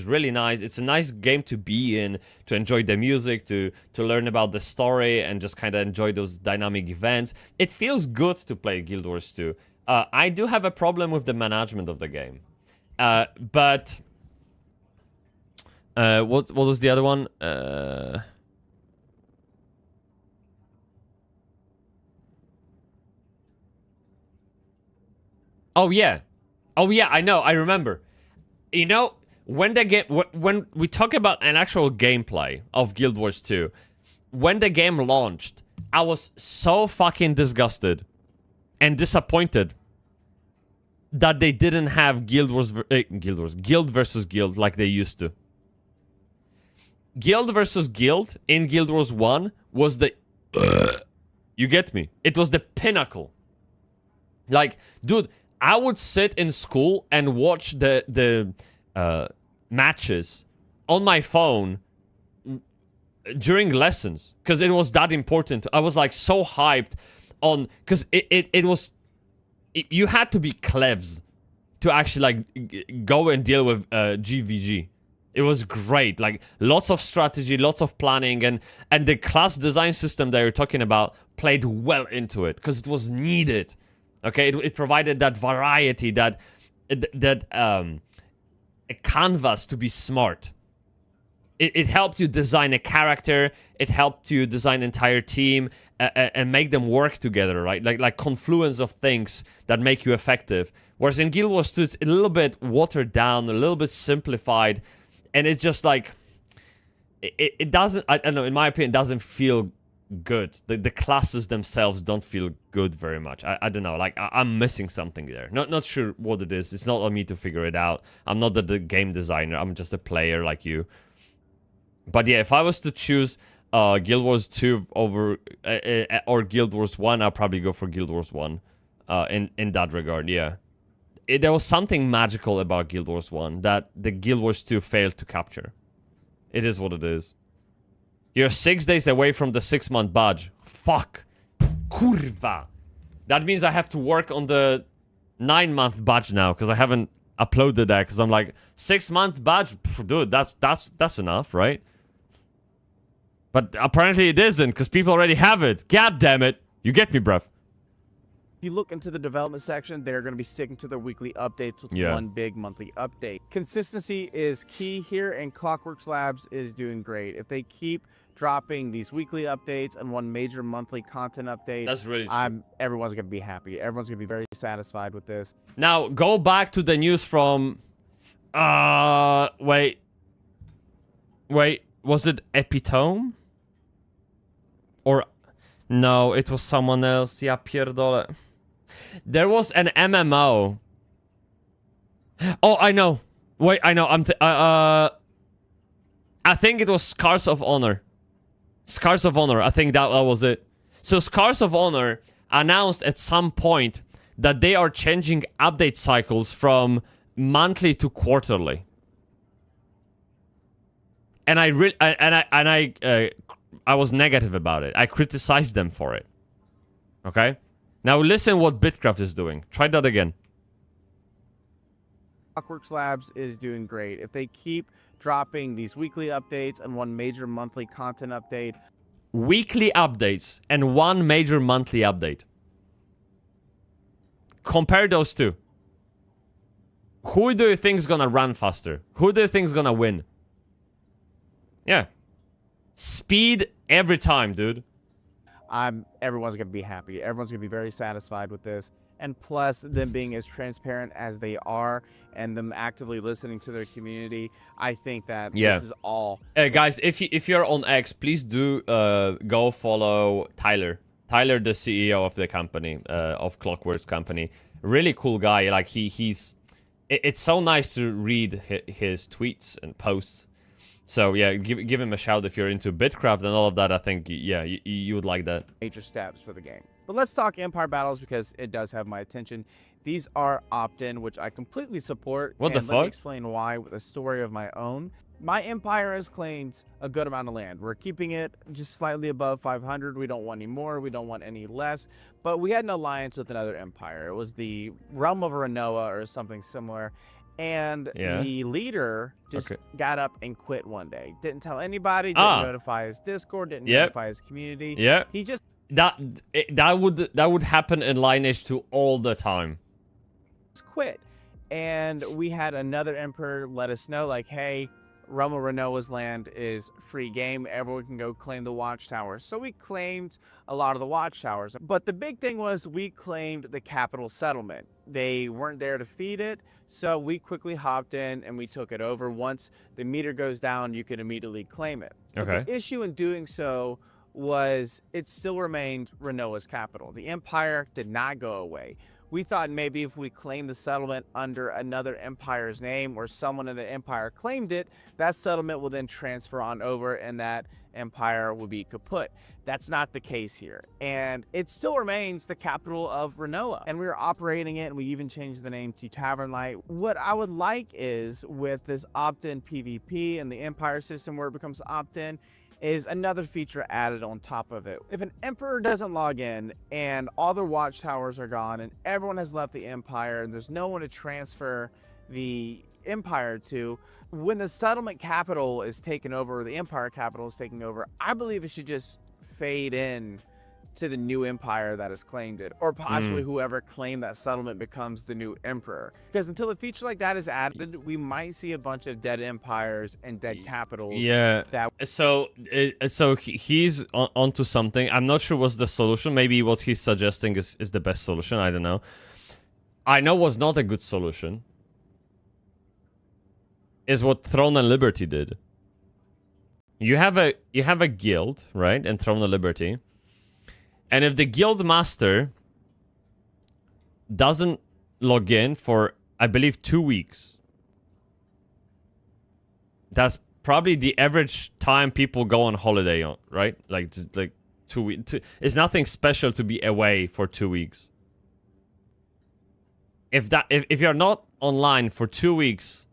really nice. It's a nice game to be in, to enjoy the music, to learn about the story, and just kind of enjoy those dynamic events. It feels good to play Guild Wars 2. I do have a problem with the management of the game. But... what was the other one? Oh yeah, I know, I remember. When the game, when we talk about an actual gameplay of Guild Wars 2, when the game launched, I was so fucking disgusted and disappointed that they didn't have Guild versus Guild like they used to. Guild versus Guild in Guild Wars 1 was the... You get me? It was the pinnacle. Like, dude, I would sit in school and watch the matches on my phone during lessons, because it was that important. I was like so hyped on... Because it was... You had to be clevs to actually like go and deal with GVG. It was great, like lots of strategy, lots of planning, and the class design system that you're talking about played well into it because it was needed. Okay, it provided that variety, that a canvas to be smart. it helped you design a character. It helped you design an entire team and make them work together, right? Like confluence of things that make you effective. Whereas in Guild Wars 2, it's a little bit watered down, a little bit simplified, and it's just like it doesn't. I don't know. In my opinion, it doesn't feel good. The classes themselves don't feel good very much. I don't know. Like I'm missing something there. Not sure what it is. It's not on me to figure it out. I'm not the game designer. I'm just a player like you. But yeah, if I was to choose Guild Wars 2 over or Guild Wars 1, I'll probably go for Guild Wars 1 in that regard, yeah. There was something magical about Guild Wars 1 that the Guild Wars 2 failed to capture. It is what it is. You're 6 days away from the 6-month badge. Fuck. Kurva. That means I have to work on the 9-month badge now because I haven't uploaded that because I'm like, 6-month badge? Dude, that's enough, right? But apparently it isn't, because people already have it. God damn it. You get me, bruv. If you look into the development section, they're going to be sticking to their weekly updates with one big monthly update. Consistency is key here, and Clockworks Labs is doing great. If they keep dropping these weekly updates and one major monthly content update, that's really true. Everyone's going to be happy. Everyone's going to be very satisfied with this. Now, go back to the news from... Wait, was it Epitome? Or... No, it was someone else. Ja pierdolę. There was an MMO. Oh, I know. Wait, I know. I think it was Scars of Honor. Scars of Honor. I think that was it. So Scars of Honor announced at some point that they are changing update cycles from monthly to quarterly. And I was negative about it. I criticized them for it. Okay? Now listen what BitCraft is doing. Try that again. Clockworks Labs is doing great. If they keep dropping these weekly updates and one major monthly content update. Weekly updates and one major monthly update. Compare those two. Who do you think is gonna run faster? Who do you think is gonna win? Yeah. Speed every time, dude. Everyone's going to be happy. Everyone's going to be very satisfied with this. And plus, them being as transparent as they are and them actively listening to their community, I think that this is all... guys, if you're on X, please do go follow Tyler. Tyler, the CEO of the company, of Clockworks company. Really cool guy. Like, it's so nice to read his tweets and posts. So yeah, give him a shout if you're into BitCraft and all of that. I think, yeah, you would like that. Major steps for the game. But let's talk Empire Battles because it does have my attention. These are opt-in, which I completely support. What the fuck? Let me explain why with a story of my own. My Empire has claimed a good amount of land. We're keeping it just slightly above 500. We don't want any more. We don't want any less. But we had an alliance with another empire. It was the Realm of Renoa or something similar. And the leader just got up and quit one day. Didn't tell anybody, didn't notify his Discord, didn't notify his community. Yeah. He just... That would happen in Lineage 2 all the time. Quit. And we had another emperor let us know, like, hey, Realm of Renoa's land is free game. Everyone can go claim the watchtowers. So we claimed a lot of the watchtowers. But the big thing was we claimed the capital settlement. They weren't there to feed it. So we quickly hopped in and we took it over. Once the meter goes down, you can immediately claim it. Okay. But the issue in doing so was it still remained Renoa's capital. The empire did not go away. We thought maybe if we claimed the settlement under another empire's name or someone in the empire claimed it, that settlement will then transfer on over and that empire will be kaput. That's not the case here. And it still remains the capital of Renoa. And we were operating it, and we even changed the name to Tavern Light. What I would like is with this opt-in PvP and the empire system where it becomes opt-in, is another feature added on top of it. If an emperor doesn't log in and all their watchtowers are gone and everyone has left the empire and there's no one to transfer the empire to, when the settlement capital is taken over, or the empire capital is taken over, I believe it should just fade in to the new empire that has claimed it, or possibly whoever claimed that settlement becomes the new emperor. Because until a feature like that is added, we might see a bunch of dead empires and dead capitals. Yeah. He's onto something. I'm not sure what's the solution. Maybe what he's suggesting is the best solution. I don't know. I know what's not a good solution is what Throne and Liberty did. You have a guild, right? And Throne and Liberty. And if the guild master doesn't log in for, I believe, 2 weeks, that's probably the average time people go on holiday on, right? Like, just like 2 weeks. It's nothing special to be away for 2 weeks. If you're not online for 2 weeks,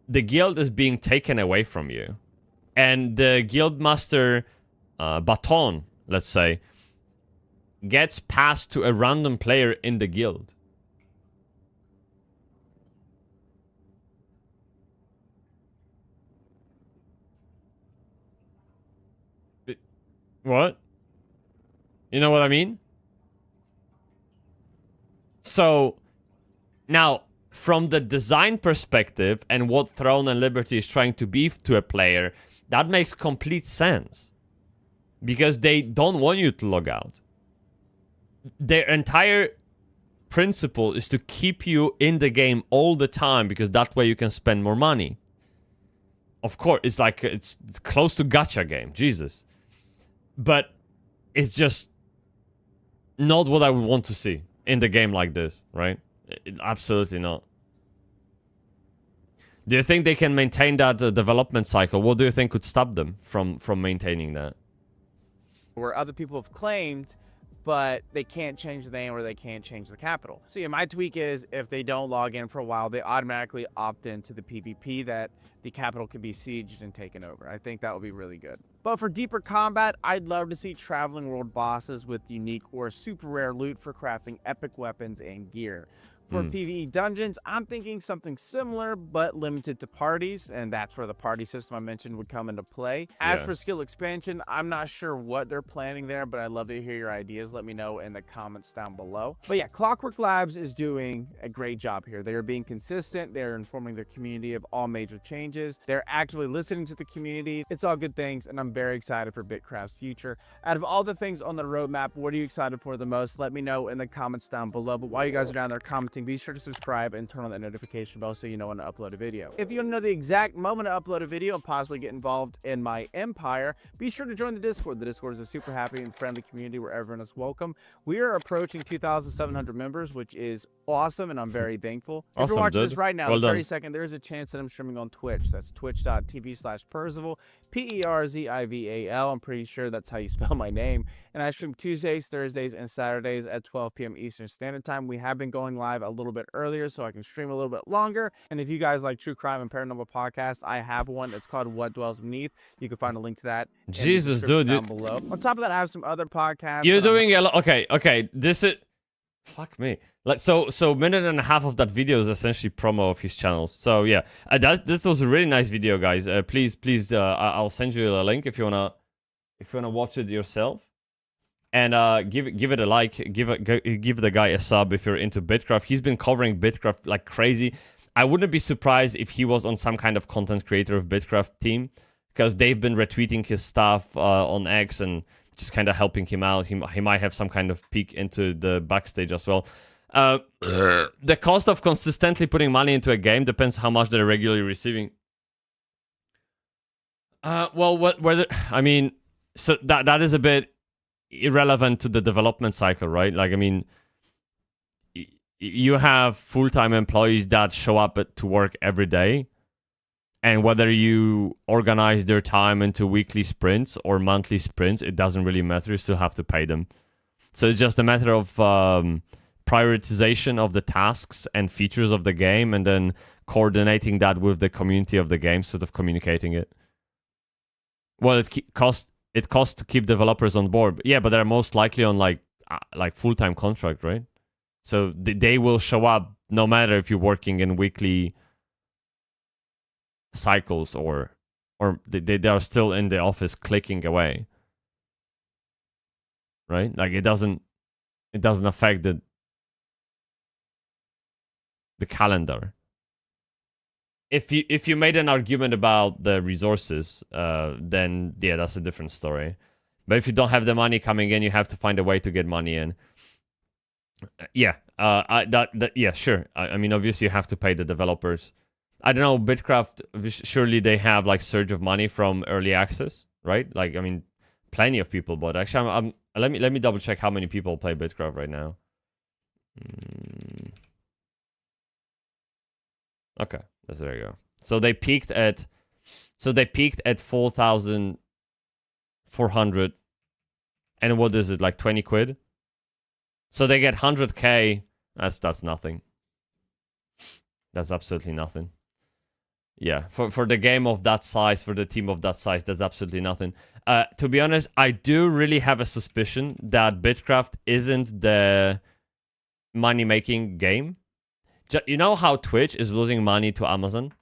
the guild is being taken away from you. And the guild master baton, let's say, gets passed to a random player in the guild. What? You know what I mean? So, now, from the design perspective and what Throne and Liberty is trying to be to a player, that makes complete sense. Because they don't want you to log out. Their entire principle is to keep you in the game all the time, because that way you can spend more money. Of course, it's like, it's close to gacha game, Jesus. But it's just not what I would want to see in the game like this, right? Absolutely not. Do you think they can maintain that development cycle? What do you think could stop them from maintaining that? Where other people have claimed, but they can't change the name or they can't change the capital. So yeah, my tweak is if they don't log in for a while, they automatically opt into the PvP that the capital can be sieged and taken over. I think that would be really good. But for deeper combat, I'd love to see traveling world bosses with unique or super rare loot for crafting epic weapons and gear. For PvE dungeons, I'm thinking something similar, but limited to parties, and that's where the party system I mentioned would come into play. As for skill expansion, I'm not sure what they're planning there, but I'd love to hear your ideas. Let me know in the comments down below. But yeah, Clockwork Labs is doing a great job here. They are being consistent. They're informing their community of all major changes. They're actively listening to the community. It's all good things, and I'm very excited for BitCraft's future. Out of all the things on the roadmap, what are you excited for the most? Let me know in the comments down below. But while you guys are down there commenting, be sure to subscribe and turn on that notification bell so you know when to upload a video. If you want to know the exact moment to upload a video and possibly get involved in my empire, be sure to join the Discord. The Discord is a super happy and friendly community where everyone is welcome. We are approaching 2,700 members, which is awesome, and I'm very thankful. Awesome, if you're watching this right now, this very second, there is a chance that I'm streaming on Twitch. That's twitch.tv/Perzival, Perzival. I'm pretty sure that's how you spell my name. And I stream Tuesdays, Thursdays, and Saturdays at 12 p.m. Eastern Standard Time. We have been going live a little bit earlier so I can stream a little bit longer. And if you guys like true crime and paranormal podcasts, I have one that's called What Dwells Beneath. You can find a link to that. Jesus, dude. Down below. On top of that, I have some other podcasts. You're doing a lot. Okay. This is. Fuck me. Like so minute and a half of that video is essentially promo of his channels. So yeah, this was a really nice video, guys. Please, I'll send you a link if you wanna watch it yourself. And give it a like, give the guy a sub if you're into BitCraft. He's been covering BitCraft like crazy. I wouldn't be surprised if he was on some kind of content creator of BitCraft team, because they've been retweeting his stuff on X and just kind of helping him out. He might have some kind of peek into the backstage as well. The cost of consistently putting money into a game depends how much they're regularly receiving. Well, whether I mean, so that is a bit irrelevant to the development cycle, right? Like, I mean, you have full-time employees that show up to work every day, and whether you organize their time into weekly sprints or monthly sprints, it doesn't really matter. You still have to pay them. So it's just a matter of prioritization of the tasks and features of the game, and then coordinating that with the community of the game, sort of communicating it. Well, it costs to keep developers on board. Yeah, but they're most likely on like full-time contract, right? So they will show up no matter if you're working in weekly cycles or they are still in the office clicking away. right? Like it doesn't affect the calendar. If you made an argument about the resources, then yeah, that's a different story. But if you don't have the money coming in, you have to find a way to get money in. Yeah, yeah, sure. I mean, obviously you have to pay the developers. I don't know, BitCraft, surely they have like surge of money from early access, right? Like, I mean, plenty of people bought. Actually, let me double check how many people play BitCraft right now. Okay, there you go. So they peaked at 4,400, and what is it, like 20 quid? So they get 100k. That's nothing. That's absolutely nothing. Yeah, for the game of that size, for the team of that size, that's absolutely nothing. To be honest, I do really have a suspicion that BitCraft isn't the money-making game. You know how Twitch is losing money to Amazon?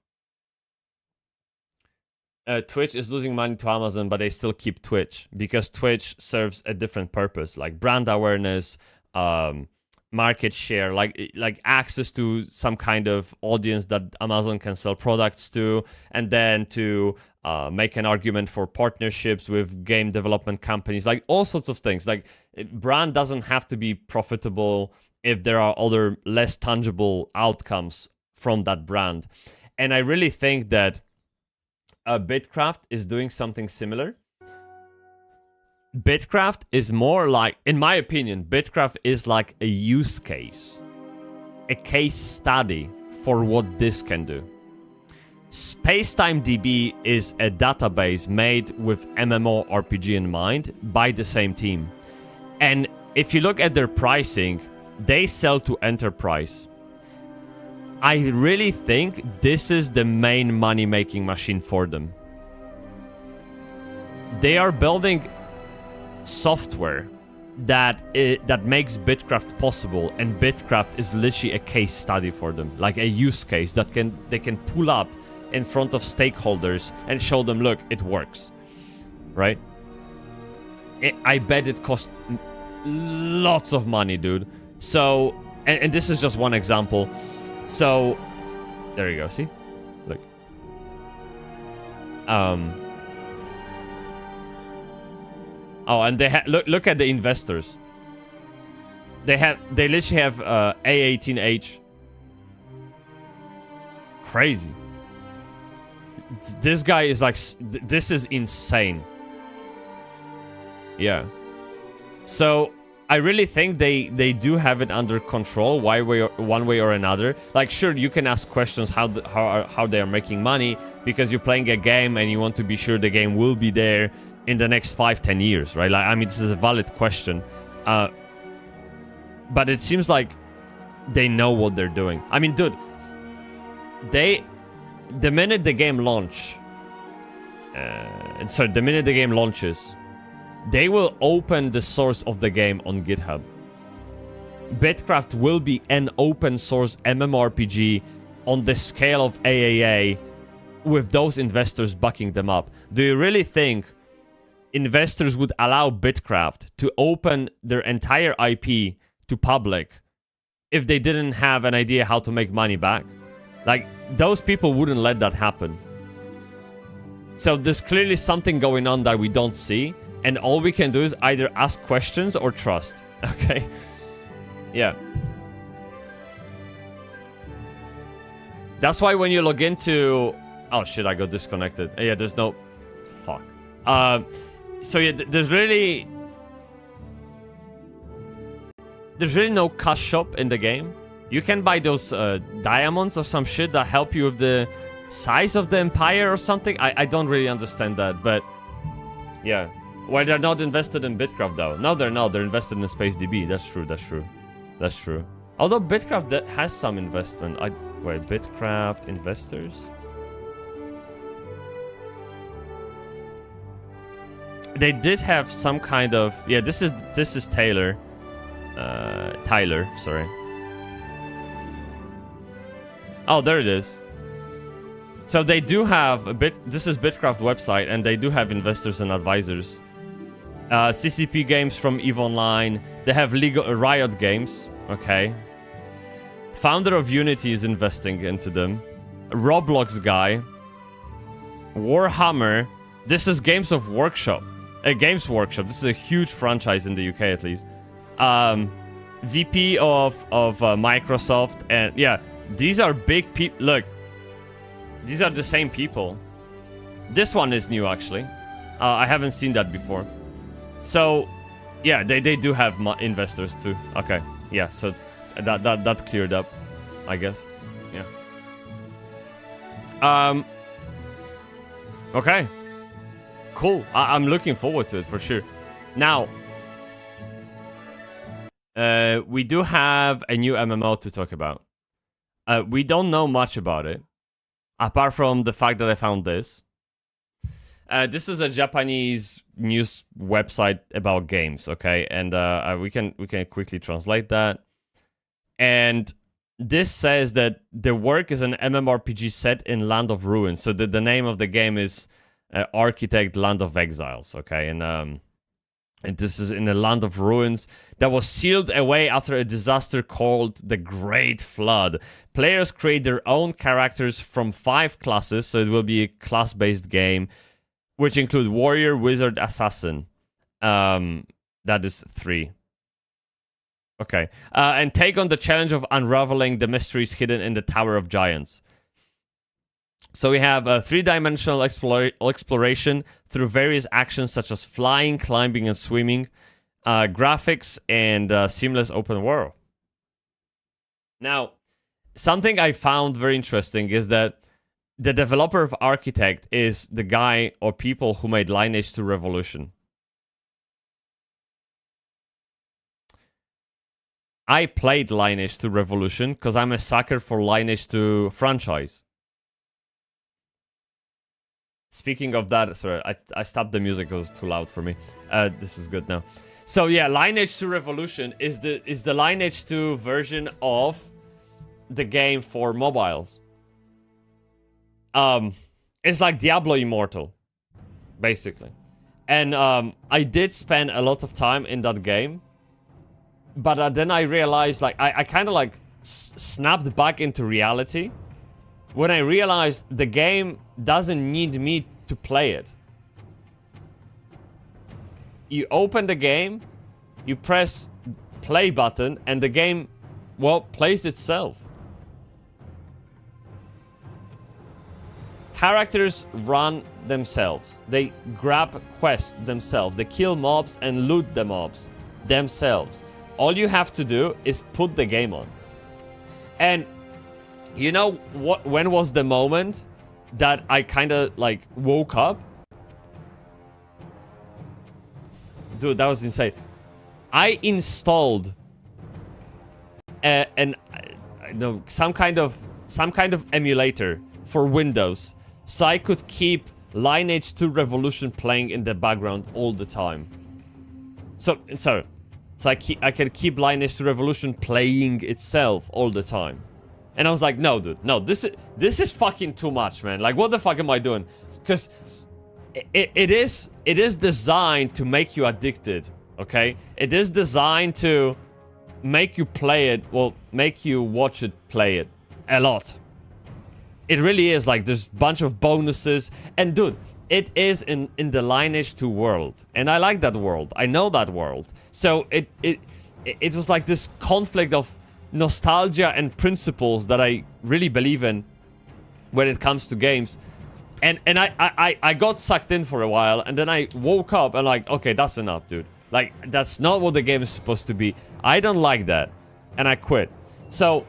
Twitch is losing money to Amazon, but they still keep Twitch because Twitch serves a different purpose, like brand awareness, market share, like access to some kind of audience that Amazon can sell products to, and then to make an argument for partnerships with game development companies, like all sorts of things. Like brand doesn't have to be profitable if there are other less tangible outcomes from that brand. And I really think that BitCraft is doing something similar. BitCraft is more like, in my opinion, BitCraft is like a use case, a case study for what this can do. SpacetimeDB is a database made with MMORPG in mind by the same team. And if you look at their pricing, they sell to enterprise. I really think this is the main money-making machine for them. They are building software that makes BitCraft possible, and BitCraft is literally a case study for them, like a use case that they can pull up in front of stakeholders and show them, look, it works, right? I bet it costs lots of money, dude. So, and this is just one example. So, there you go. See, look. Oh, and they look at the investors. They literally have A18H. Crazy. This guy is like, this is insane. Yeah. So I really think they do have it under control, one way or another. Like, sure, you can ask questions how they are making money because you're playing a game and you want to be sure the game will be there in the next 5-10 years, right? Like, I mean, this is a valid question. But it seems like they know what they're doing. I mean, dude, the minute the game launches, they will open the source of the game on GitHub. BitCraft will be an open source MMORPG on the scale of AAA with those investors backing them up. Do you really think investors would allow BitCraft to open their entire IP to public if they didn't have an idea how to make money back? Like, those people wouldn't let that happen. So there's clearly something going on that we don't see, and all we can do is either ask questions or trust. Okay? Yeah. That's why when you log into... Oh shit, I got disconnected. Yeah, there's no... Fuck. So yeah, there's really no cash shop in the game. You can buy those diamonds or some shit that help you with the size of the empire or something. I don't really understand that, but yeah. Well, they're not invested in BitCraft though. No, they're not. They're invested in SpaceDB. That's true. Although BitCraft has some investment. Wait, BitCraft investors? They did have some kind of... Yeah, this is Tyler, sorry. Oh, there it is. So they do have this is BitCraft website, and they do have investors and advisors. CCP games from EVE Online. They have Riot Games. Okay. Founder of Unity is investing into them. Roblox guy. Warhammer. This is Games Workshop. This is a huge franchise in the UK at least. VP of Microsoft, and yeah, these are big people. Look, these are the same people. This one is new actually. I haven't seen that before. So yeah, they do have investors too. Okay, yeah, so that cleared up, I guess. Yeah. Okay. Cool. I'm looking forward to it for sure. Now, we do have a new MMO to talk about. We don't know much about it, apart from the fact that I found this. This is a Japanese news website about games, okay? And we can quickly translate that. And this says that the work is an MMORPG set in Land of Ruins. So the name of the game is Architect Land of Exiles, okay? And this is in a land of ruins that was sealed away after a disaster called the Great Flood. Players create their own characters from 5 classes, so it will be a class-based game, which include Warrior, Wizard, Assassin. That is 3. Okay. And take on the challenge of unraveling the mysteries hidden in the Tower of Giants. So we have a 3-dimensional exploration through various actions such as flying, climbing, and swimming, graphics, and seamless open world. Now, something I found very interesting is that the developer of Architect is the guy or people who made Lineage 2 Revolution. I played Lineage 2 Revolution because I'm a sucker for Lineage 2 franchise. Speaking of that, sorry, I stopped the music, it was too loud for me. This is good now. So yeah, Lineage 2 Revolution is the Lineage 2 version of the game for mobiles. It's like Diablo Immortal, basically. And I did spend a lot of time in that game, but then I realized, like, I kind of like snapped back into reality when I realized the game doesn't need me to play it. You open the game, you press play button, and the game, well, plays itself. Characters run themselves. They grab quests themselves. They kill mobs and loot the mobs themselves. All you have to do is put the game on. And you know what? When was the moment that I kind of like woke up? Dude, that was insane. I installed some kind of emulator for Windows, so I could keep Lineage 2 Revolution playing in the background all the time. So I can keep Lineage 2 Revolution playing itself all the time. And I was like, no, dude, no, this is fucking too much, man. Like, what the fuck am I doing? Because it is designed to make you addicted, okay? It is designed to make you play it, well, make you watch it play it a lot. It really is. Like, there's a bunch of bonuses. And, dude, it is in the Lineage 2 world. And I like that world. I know that world. So it was like this conflict of nostalgia and principles that I really believe in when it comes to games. And I got sucked in for a while, and then I woke up and like, okay, that's enough, dude. Like, that's not what the game is supposed to be. I don't like that. And I quit. So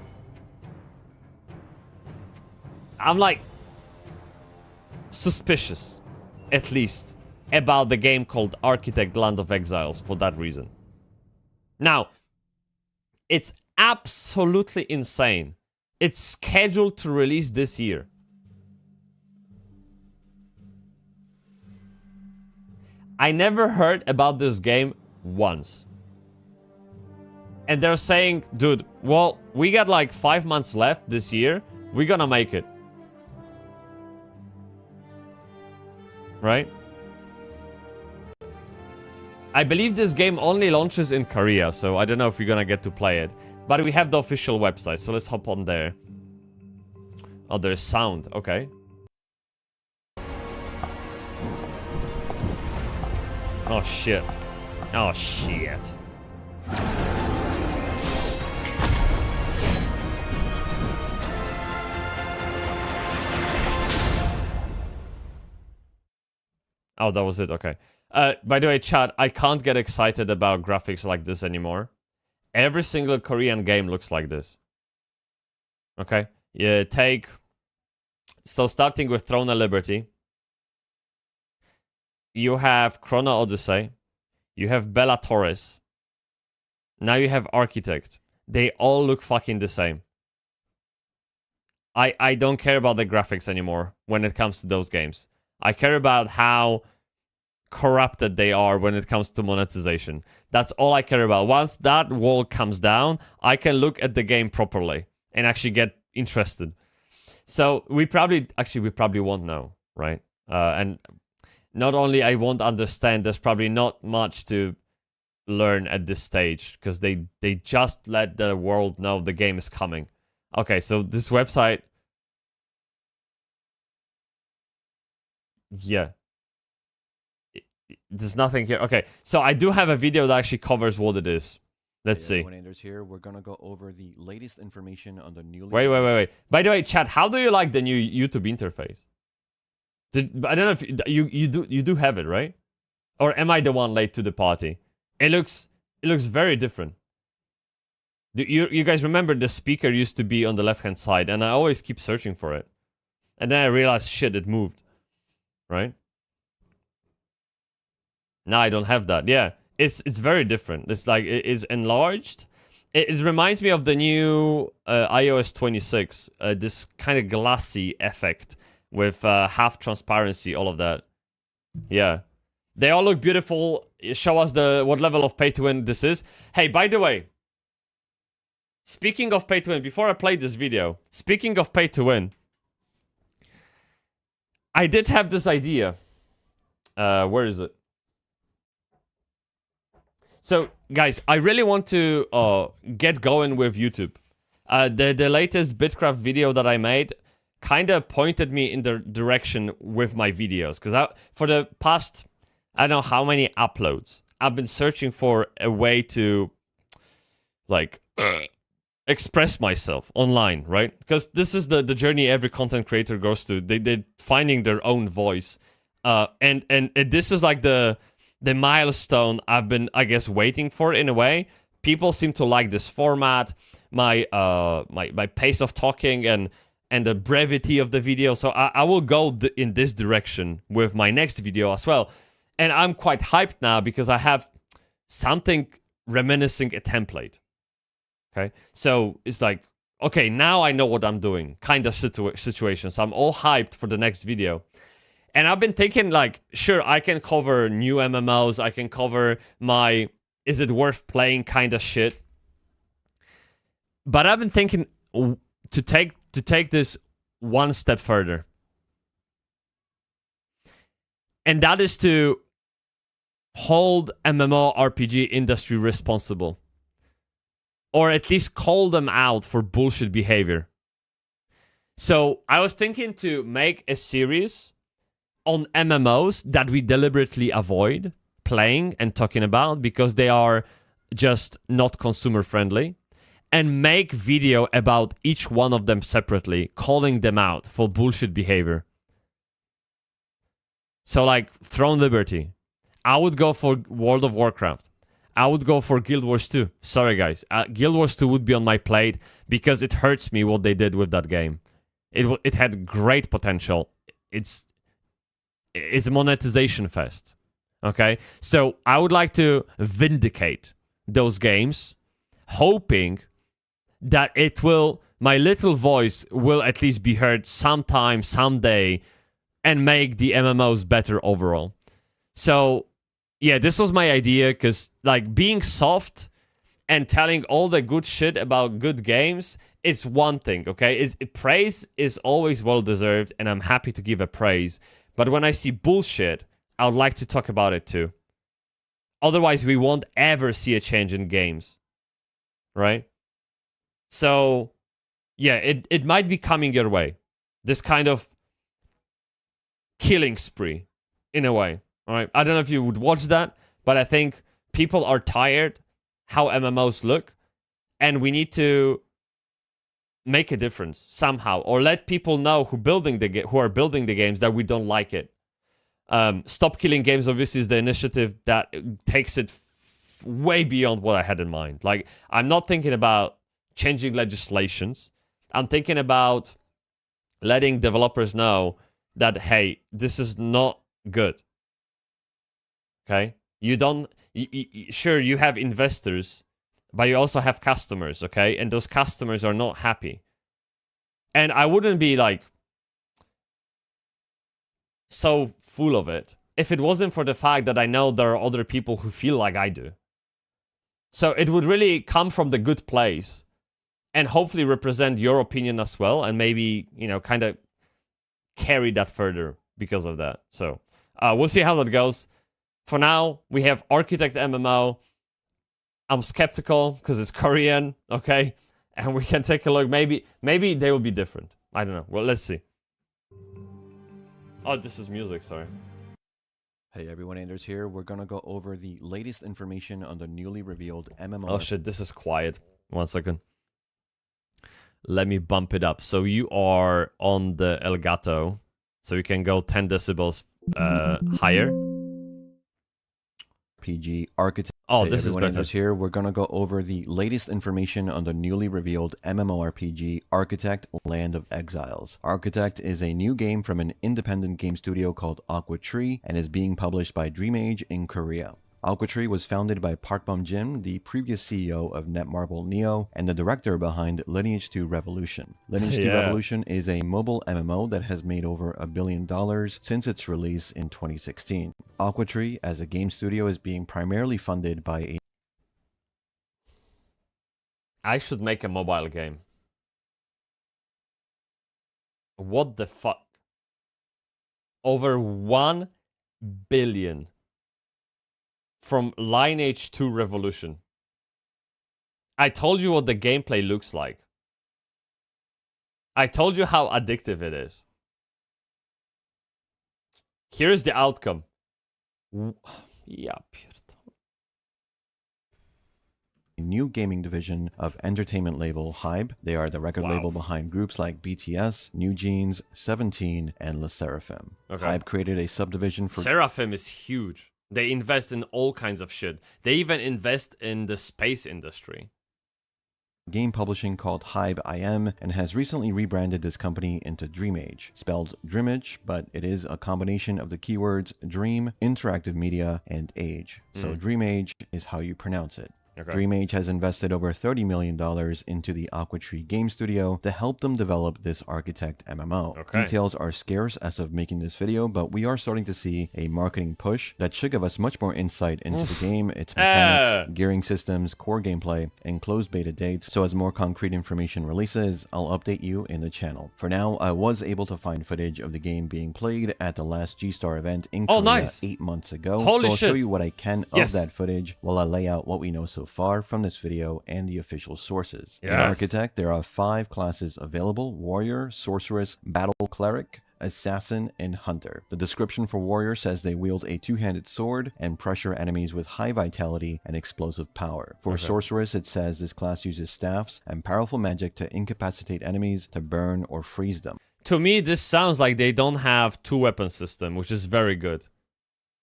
I'm like suspicious, at least, about the game called Architect Land of Exiles for that reason. Now, it's absolutely insane. It's scheduled to release this year. I never heard about this game once. And they're saying, dude, well, we got like 5 months left this year. We're gonna make it. Right? I believe this game only launches in Korea, so I don't know if we're gonna get to play it. But we have the official website, so let's hop on there. Oh, there's sound. Okay. Oh, shit. Oh, shit. Oh, that was it. Okay. By the way, chat, I can't get excited about graphics like this anymore. Every single Korean game looks like this. Okay? Yeah, take... So starting with Throne of Liberty. You have Chrono Odyssey. You have Bella Torres. Now you have Architect. They all look fucking the same. I don't care about the graphics anymore when it comes to those games. I care about how corrupted they are when it comes to monetization. That's all I care about. Once that wall comes down, I can look at the game properly and actually get interested. So we probably won't know, right? And not only I won't understand, there's probably not much to learn at this stage because they just let the world know the game is coming. Okay, so this website, yeah, there's nothing here. Okay, so I do have a video that actually covers what it is. Let's see. Here, we're gonna go over the latest information on the newly. Wait. By the way, chat, how do you like the new YouTube interface? I don't know if you do have it, right? Or am I the one late to the party? It looks very different. Do you guys remember the speaker used to be on the left-hand side, and I always keep searching for it, and then I realized, shit, it moved, right? Now I don't have that. Yeah, it's very different. It's like it is enlarged. It reminds me of the new iOS 26. This kind of glassy effect with half transparency, all of that. Yeah, they all look beautiful. Show us what level of pay to win this is. Hey, by the way, speaking of pay to win, before I play this video, speaking of pay to win, I did have this idea. Where is it? So, guys, I really want to get going with YouTube. The latest BitCraft video that I made kind of pointed me in the direction with my videos. Because for the past, I don't know how many uploads, I've been searching for a way to, like, express myself online, right? Because this is the journey every content creator goes to. They're finding their own voice. And this is like the milestone I've been, I guess, waiting for in a way. People seem to like this format, my pace of talking and the brevity of the video. So I will go in this direction with my next video as well. And I'm quite hyped now because I have something reminiscing a template. Okay, so it's like, okay, now I know what I'm doing, kind of situation. So I'm all hyped for the next video. And I've been thinking, like, sure, I can cover new MMOs. I can cover my is it worth playing kind of shit. But I've been thinking to take this one step further. And that is to hold MMORPG industry responsible. Or at least call them out for bullshit behavior. So I was thinking to make a series on MMOs that we deliberately avoid playing and talking about because they are just not consumer friendly, and make video about each one of them separately, calling them out for bullshit behavior. So like Throne Liberty, I would go for World of Warcraft. I would go for Guild Wars 2. Sorry guys, Guild Wars 2 would be on my plate because it hurts me what they did with that game. It had great potential. It's a monetization fest. Okay? So I would like to vindicate those games, hoping that my little voice will at least be heard sometime, someday, and make the MMOs better overall. So, yeah, this was my idea, because, like, being soft and telling all the good shit about good games is one thing, okay? Praise is always well-deserved, and I'm happy to give a praise. But when I see bullshit, I would like to talk about it too. Otherwise, we won't ever see a change in games, right? So, yeah, it might be coming your way. This kind of killing spree, in a way, all right? I don't know if you would watch that, but I think people are tired how MMOs look, and we need to make a difference somehow, or let people know who are building the games that we don't like it. Stop Killing Games obviously is the initiative that takes it way beyond what I had in mind. Like, I'm not thinking about changing legislations. I'm thinking about letting developers know that, hey, this is not good. Okay? Sure, you have investors, but you also have customers, okay? And those customers are not happy. And I wouldn't be like so full of it if it wasn't for the fact that I know there are other people who feel like I do. So it would really come from the good place and hopefully represent your opinion as well, and maybe, you know, kind of carry that further because of that. So we'll see how that goes. For now, we have Architect MMO. I'm skeptical because it's Korean, okay? And we can take a look. Maybe they will be different. I don't know. Well, let's see. Oh, this is music, sorry. Hey everyone, Anders here. We're gonna go over the latest information on the newly revealed MMO. Oh shit, this is quiet. 1 second. Let me bump it up. So you are on the Elgato. So you can go 10 decibels higher. RPG Architect. Oh, Hey this is everyone, better. Anders here. We're gonna go over the latest information on the newly revealed MMORPG Architect: Land of Exiles. Architect is a new game from an independent game studio called Aqua Tree and is being published by DreamAge in Korea. Aqua Tree was founded by Park Bum-jin, the previous CEO of Netmarble Neo and the director behind Lineage 2 Revolution. Lineage 2 Yeah. Revolution is a mobile MMO that has made over $1 billion since its release in 2016. Aqua Tree, as a game studio, is being primarily funded by a I should make a mobile game. What the fuck? Over 1 billion from Lineage 2 Revolution. I told you what the gameplay looks like. I told you how addictive it is. Here's the outcome. Yeah, new gaming division of entertainment label Hybe. They are the record Wow. label behind groups like BTS, New Jeans, 17, and Le Sserafim. Okay. Hybe created a subdivision for Seraphim is huge. They invest in all kinds of shit. They even invest in the space industry. game publishing called Hybe IM and has recently rebranded this company into DreamAge, spelled Dreamage, but it is a combination of the keywords dream, interactive media, and age. So DreamAge is how you pronounce it. Okay. DreamAge has invested over $30 million into the Aqua Tree game studio to help them develop this Architect MMO. Okay. Details are scarce as of making this video, but we are starting to see a marketing push that should give us much more insight into the game, its mechanics, gearing systems, core gameplay, and closed beta dates. So as more concrete information releases, I'll update you in the channel. For now, I was able to find footage of the game being played at the last G-Star event in Korea nice. 8 months ago. Holy so I'll show shit. you what I can Yes. of that footage while I lay out what we know so far from this video and the official sources. In Yes. Architect, there are 5 classes available: Warrior, Sorceress, Battle Cleric, Assassin, and Hunter. The description for Warrior says they wield a two-handed sword and pressure enemies with high vitality and explosive power. For Sorceress, it says this class uses staffs and powerful magic to incapacitate enemies, to burn or freeze them. To me, this sounds like they don't have two-weapon system, which is very good.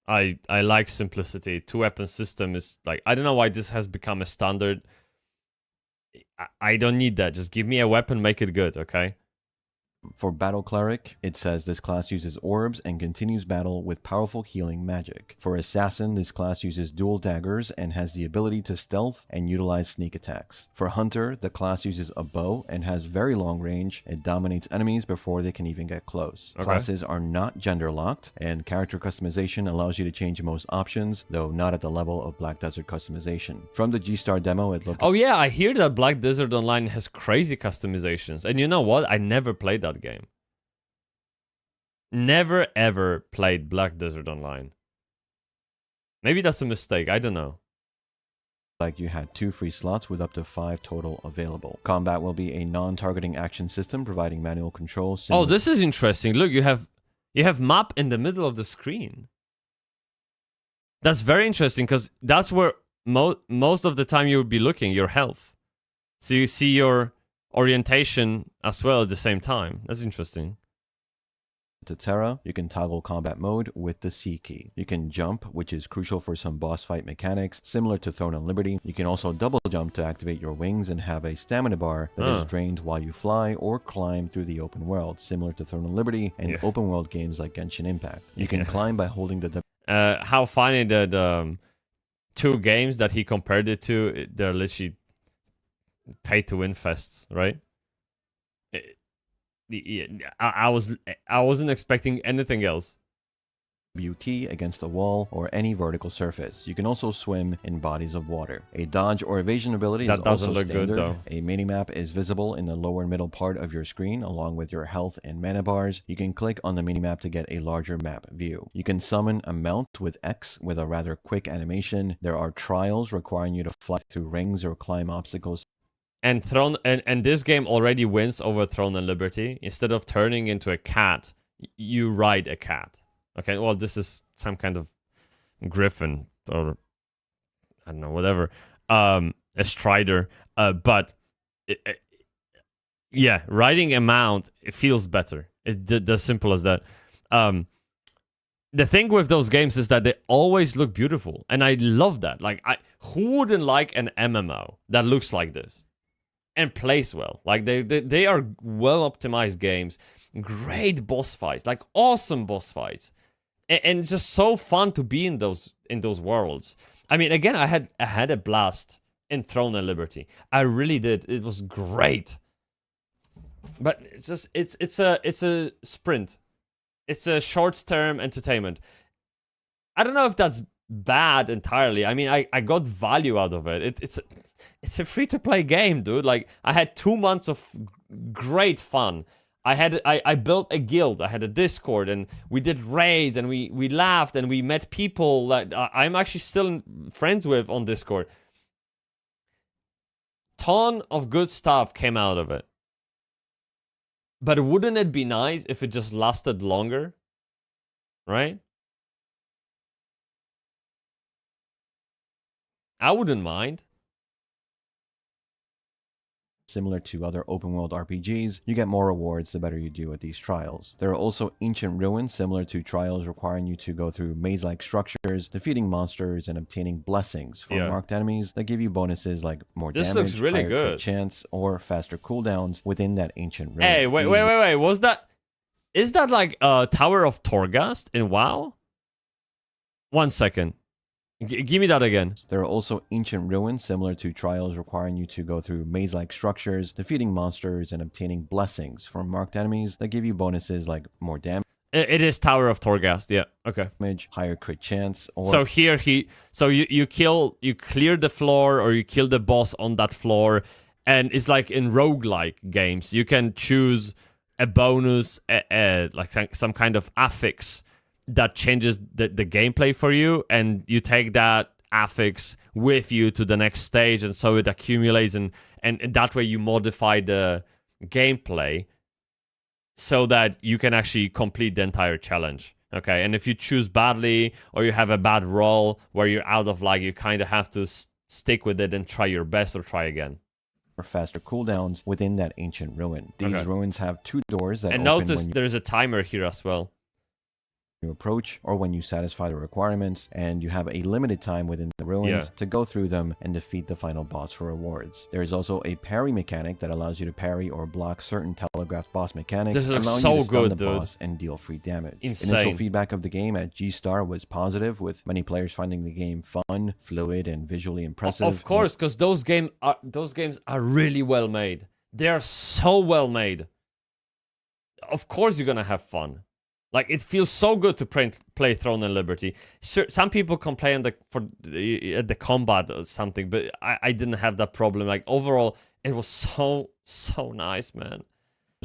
I like simplicity. Two-weapon system is like, I don't know why this has become a standard. I don't need that. Just give me a weapon, make it good, okay? For Battle Cleric, it says this class uses orbs and continues battle with powerful healing magic. For Assassin, this class uses dual daggers and has the ability to stealth and utilize sneak attacks. For Hunter, the class uses a bow and has very long range. It dominates enemies before they can even get close. Okay. Classes are not gender locked, and character customization allows you to change most options, though not at the level of Black Desert customization. From the G-Star demo, it looked Oh yeah, I hear that Black Desert Online has crazy customizations. And you know what? I never played that game. Never ever played Black Desert Online. Maybe that's a mistake. I don't know. like you had 2 free slots with up to 5 total available. Combat will be a non-targeting action system providing manual control. Oh, this is interesting. Look, you have map in the middle of the screen. That's very interesting because that's where most of the time you would be looking, your health. So you see your orientation as well at the same time. That's interesting. To Terra, you can toggle combat mode with the C key. You can jump, which is crucial for some boss fight mechanics, similar to Throne and Liberty. You can also double jump to activate your wings and have a stamina bar that is drained while you fly or climb through the open world, similar to Throne and Liberty and open world games like Genshin Impact. You can climb by holding the... How funny that 2 games that he compared it to, they're literally pay-to-win fests, right? I wasn't expecting anything else. WT against a wall or any vertical surface. You can also swim in bodies of water. A dodge or evasion ability is also look standard. good, though. A minimap is visible in the lower middle part of your screen along with your health and mana bars. You can click on the minimap to get a larger map view. You can summon a mount with X with a rather quick animation. There are trials requiring you to fly through rings or climb obstacles. And this game already wins over Throne and Liberty. Instead of turning into a cat, you ride a cat. Okay, well, this is some kind of griffin or I don't know, whatever, a strider. But yeah, riding a mount, it feels better. It's as simple as that. The thing with those games is that they always look beautiful, and I love that. Like, who wouldn't like an MMO that looks like this? And plays well. Like they are well optimized games, great boss fights, like awesome boss fights, and it's just so fun to be in those worlds. I mean, again, I had a blast in Throne and Liberty. I really did. It was great. But it's just it's a sprint. It's a short-term entertainment. I don't know if that's bad entirely. I mean, I got value out of it. It's a free-to-play game, dude. Like, I had 2 months of great fun. I built a guild. I had a Discord, and we did raids, and we laughed, and we met people that I'm actually still friends with on Discord. Ton of good stuff came out of it. But wouldn't it be nice if it just lasted longer? Right? I wouldn't mind. Similar to other open world RPGs, you get more rewards the better you do at these trials. There are also ancient ruins similar to trials requiring you to go through maze-like structures, defeating monsters, and obtaining blessings from marked enemies that give you bonuses like more damage, looks really higher good. crit chance, or faster cooldowns within that ancient ruin. Hey, wait. Is that like Tower of Torghast in WoW? 1 second. Give me that again. There are also ancient ruins similar to trials requiring you to go through maze-like structures, defeating monsters, and obtaining blessings from marked enemies that give you bonuses like more damage. It is Tower of Torghast, yeah. Okay. Higher crit chance, or... So here you clear the floor, or you kill the boss on that floor, and it's like in roguelike games. You can choose a bonus, like some kind of affix that changes the gameplay for you, and you take that affix with you to the next stage, and so it accumulates, and that way you modify the gameplay so that you can actually complete the entire challenge. Okay, and if you choose badly, or you have a bad roll where you're out of luck, you kind of have to stick with it and try your best or try again. Or faster cooldowns within that ancient ruin. These ruins have 2 doors that and open notice there's a timer here as well. You approach or when you satisfy the requirements, and you have a limited time within the ruins to go through them and defeat the final boss for rewards. There is also a parry mechanic that allows you to parry or block certain telegraphed boss mechanics, this looks allowing so you to stun good, the dude. boss and deal free damage. Insane. Initial feedback of the game at G-Star was positive, with many players finding the game fun, fluid, and visually impressive. Of course, because those games are really well made. They are so well made. Of course you're gonna have fun. Like, it feels so good to play Throne and Liberty. Sure, some people complain for the combat or something, but I didn't have that problem. Like, overall, it was so nice, man.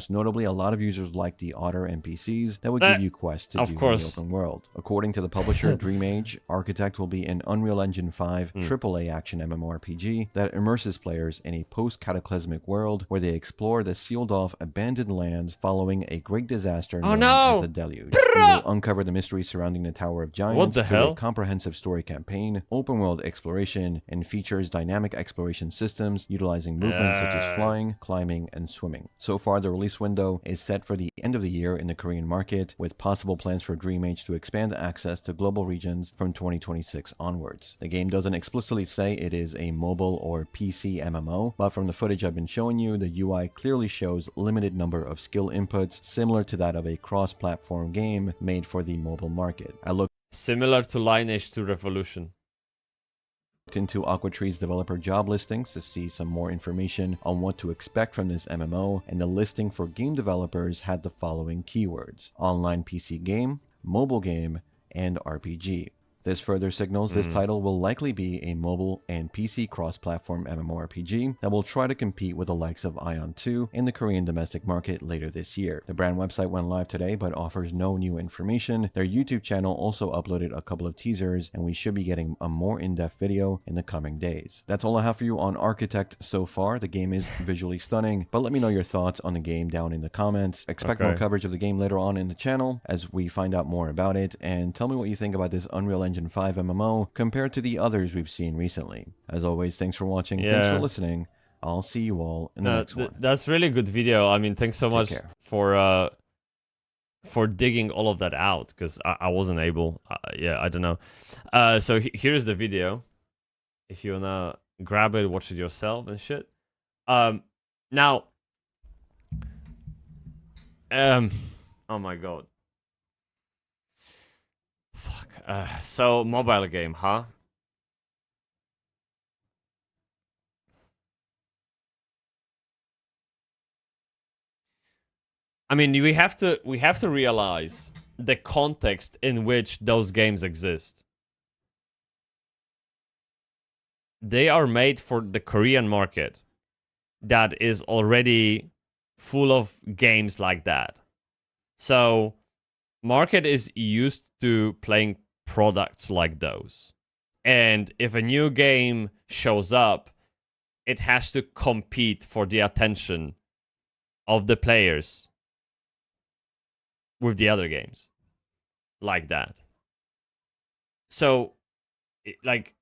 notably, a lot of users like the Otter NPCs that would give you quests to do in the open world. According to the publisher Dream Age, Architect will be an Unreal Engine 5 AAA action MMORPG that immerses players in a post-cataclysmic world where they explore the sealed-off abandoned lands following a great disaster known as the Deluge. You will uncover the mysteries surrounding the Tower of Giants through a comprehensive story campaign, open-world exploration, and features dynamic exploration systems utilizing movements such as flying, climbing, and swimming. So far, the release window is set for the end of the year in the Korean market, with possible plans for Dream Age to expand access to global regions from 2026 onwards. The game doesn't explicitly say it is a mobile or PC MMO, but from the footage I've been showing you, the UI clearly shows limited number of skill inputs similar to that of a cross-platform game made for the mobile market. I looked similar to Lineage 2 Revolution. Into AquaTree's developer job listings to see some more information on what to expect from this MMO, and the listing for game developers had the following keywords: online PC game, mobile game, and RPG. This further signals this title will likely be a mobile and PC cross-platform MMORPG that will try to compete with the likes of Ion 2 in the Korean domestic market later this year. The brand website went live today but offers no new information. Their YouTube channel also uploaded a couple of teasers, and we should be getting a more in-depth video in the coming days. That's all I have for you on Architect so far. The game is visually stunning, but let me know your thoughts on the game down in the comments. Expect more coverage of the game later on in the channel as we find out more about it, and tell me what you think about this Unreal Engine 5 MMO compared to the others we've seen recently. As always, thanks for watching, thanks for listening. I'll see you all in the next one. That's really good video. I mean, thanks so much for digging all of that out, because I wasn't able. Yeah, I don't know. So here's the video. If you wanna grab it, watch it yourself and shit. Now, oh my god. Fuck. So mobile game, huh? I mean, we have to realize the context in which those games exist. They are made for the Korean market that is already full of games like that. So market is used to playing products like those. And if a new game shows up, it has to compete for the attention of the players with the other games like that. So, like,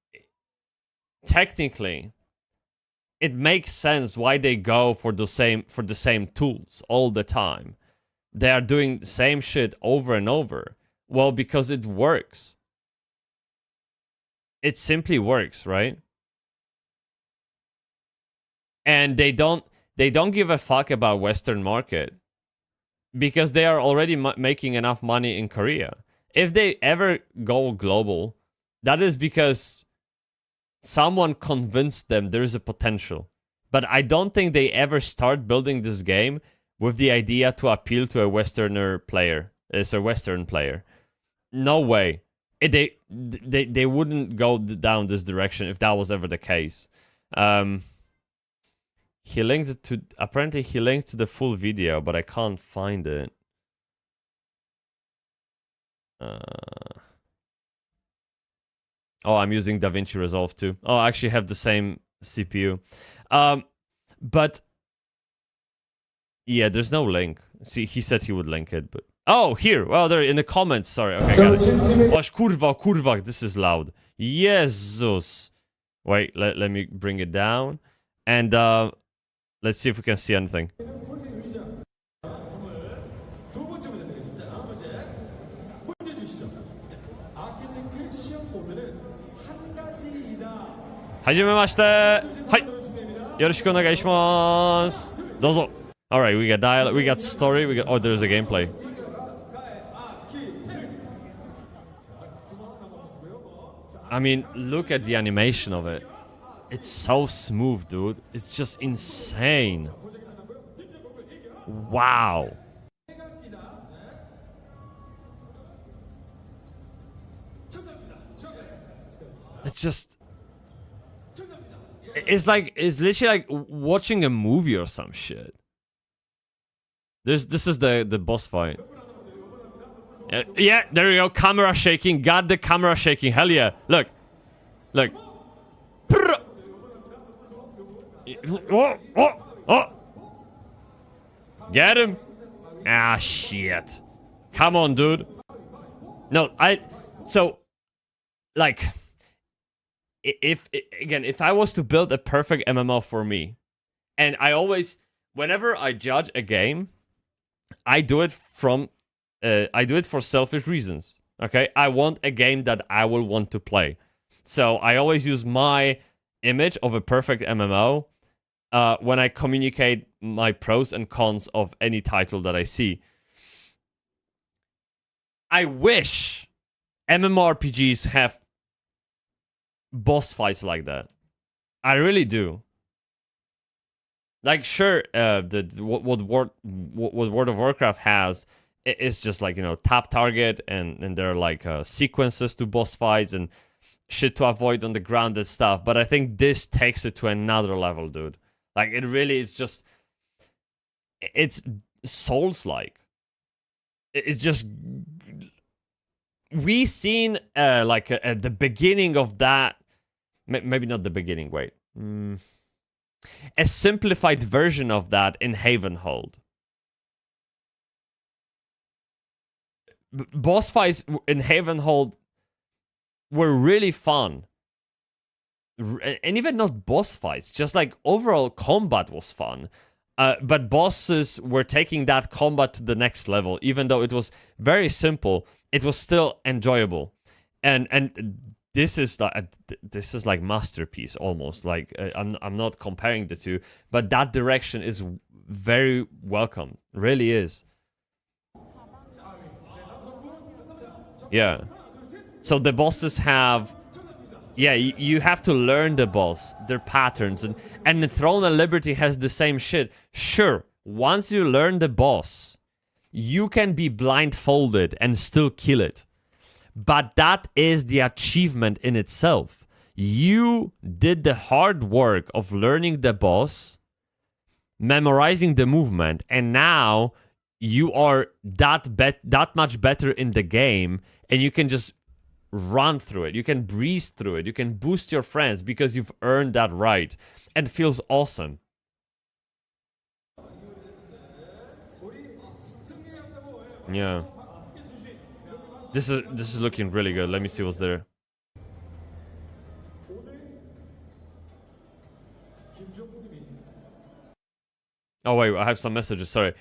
technically, it makes sense why they go for the same tools all the time. They are doing the same shit over and over. Well, because it works. It simply works, right? And they don't give a fuck about Western market because they are already making enough money in Korea. If they ever go global, that is because someone convinced them there is a potential. But I don't think they ever start building this game with the idea to appeal to a Westerner player. It's a Western player. No way. They wouldn't go down this direction if that was ever the case. He linked to, apparently he linked to the full video, but I can't find it. Oh, I'm using DaVinci Resolve too. Oh, I actually have the same CPU. But yeah, there's no link. See, he said he would link it, but oh, here. Well, there in the comments. Sorry. Okay, got it. Oż, kurwa, this is loud. Jesus. Wait, let me bring it down. And let's see if we can see anything. Hajimemashite. Hai. Yoroshiku onegai shimasu. Dozo. All right, we got dialogue, we got story, we got oh, there's a gameplay. I mean, look at the animation of it. It's so smooth, dude. It's just insane. Wow. It's just... It's literally like watching a movie or some shit. This is the boss fight. Yeah, there you go. Camera shaking. Got the camera shaking. Hell yeah. Look. Look. Oh. Get him. Ah, shit. Come on, dude. No, so, like, if I was to build a perfect MMO for me, and I always, whenever I judge a game, I do it for selfish reasons. Okay, I want a game that I will want to play, so I always use my image of a perfect MMO when I communicate my pros and cons of any title that I see. I wish MMORPGs have boss fights like that. I really do. Like, sure, what World of Warcraft has is just like, you know, tap target and there are like sequences to boss fights and shit to avoid on the ground and stuff. But I think this takes it to another level, dude. Like, it really is just, it's Souls-like. It's just, we seen like at the beginning of that, maybe not the beginning, wait. A simplified version of that in Havenhold. Boss fights in Havenhold were really fun. And even not boss fights, just like overall combat was fun. But bosses were taking that combat to the next level. Even though it was very simple, it was still enjoyable. And this is like masterpiece almost. Like I'm not comparing the two, but that direction is very welcome. Really is. Yeah. So the bosses have, yeah, you have to learn the boss, their patterns, and the Throne of Liberty has the same shit. Sure, once you learn the boss, you can be blindfolded and still kill it. But that is the achievement in itself. You did the hard work of learning the boss, memorizing the movement, and now you are that much better in the game, and you can just run through it. You can breeze through it. You can boost your friends because you've earned that right, and feels awesome. Yeah. This is looking really good. Let me see what's there. Oh wait, I have some messages. Sorry.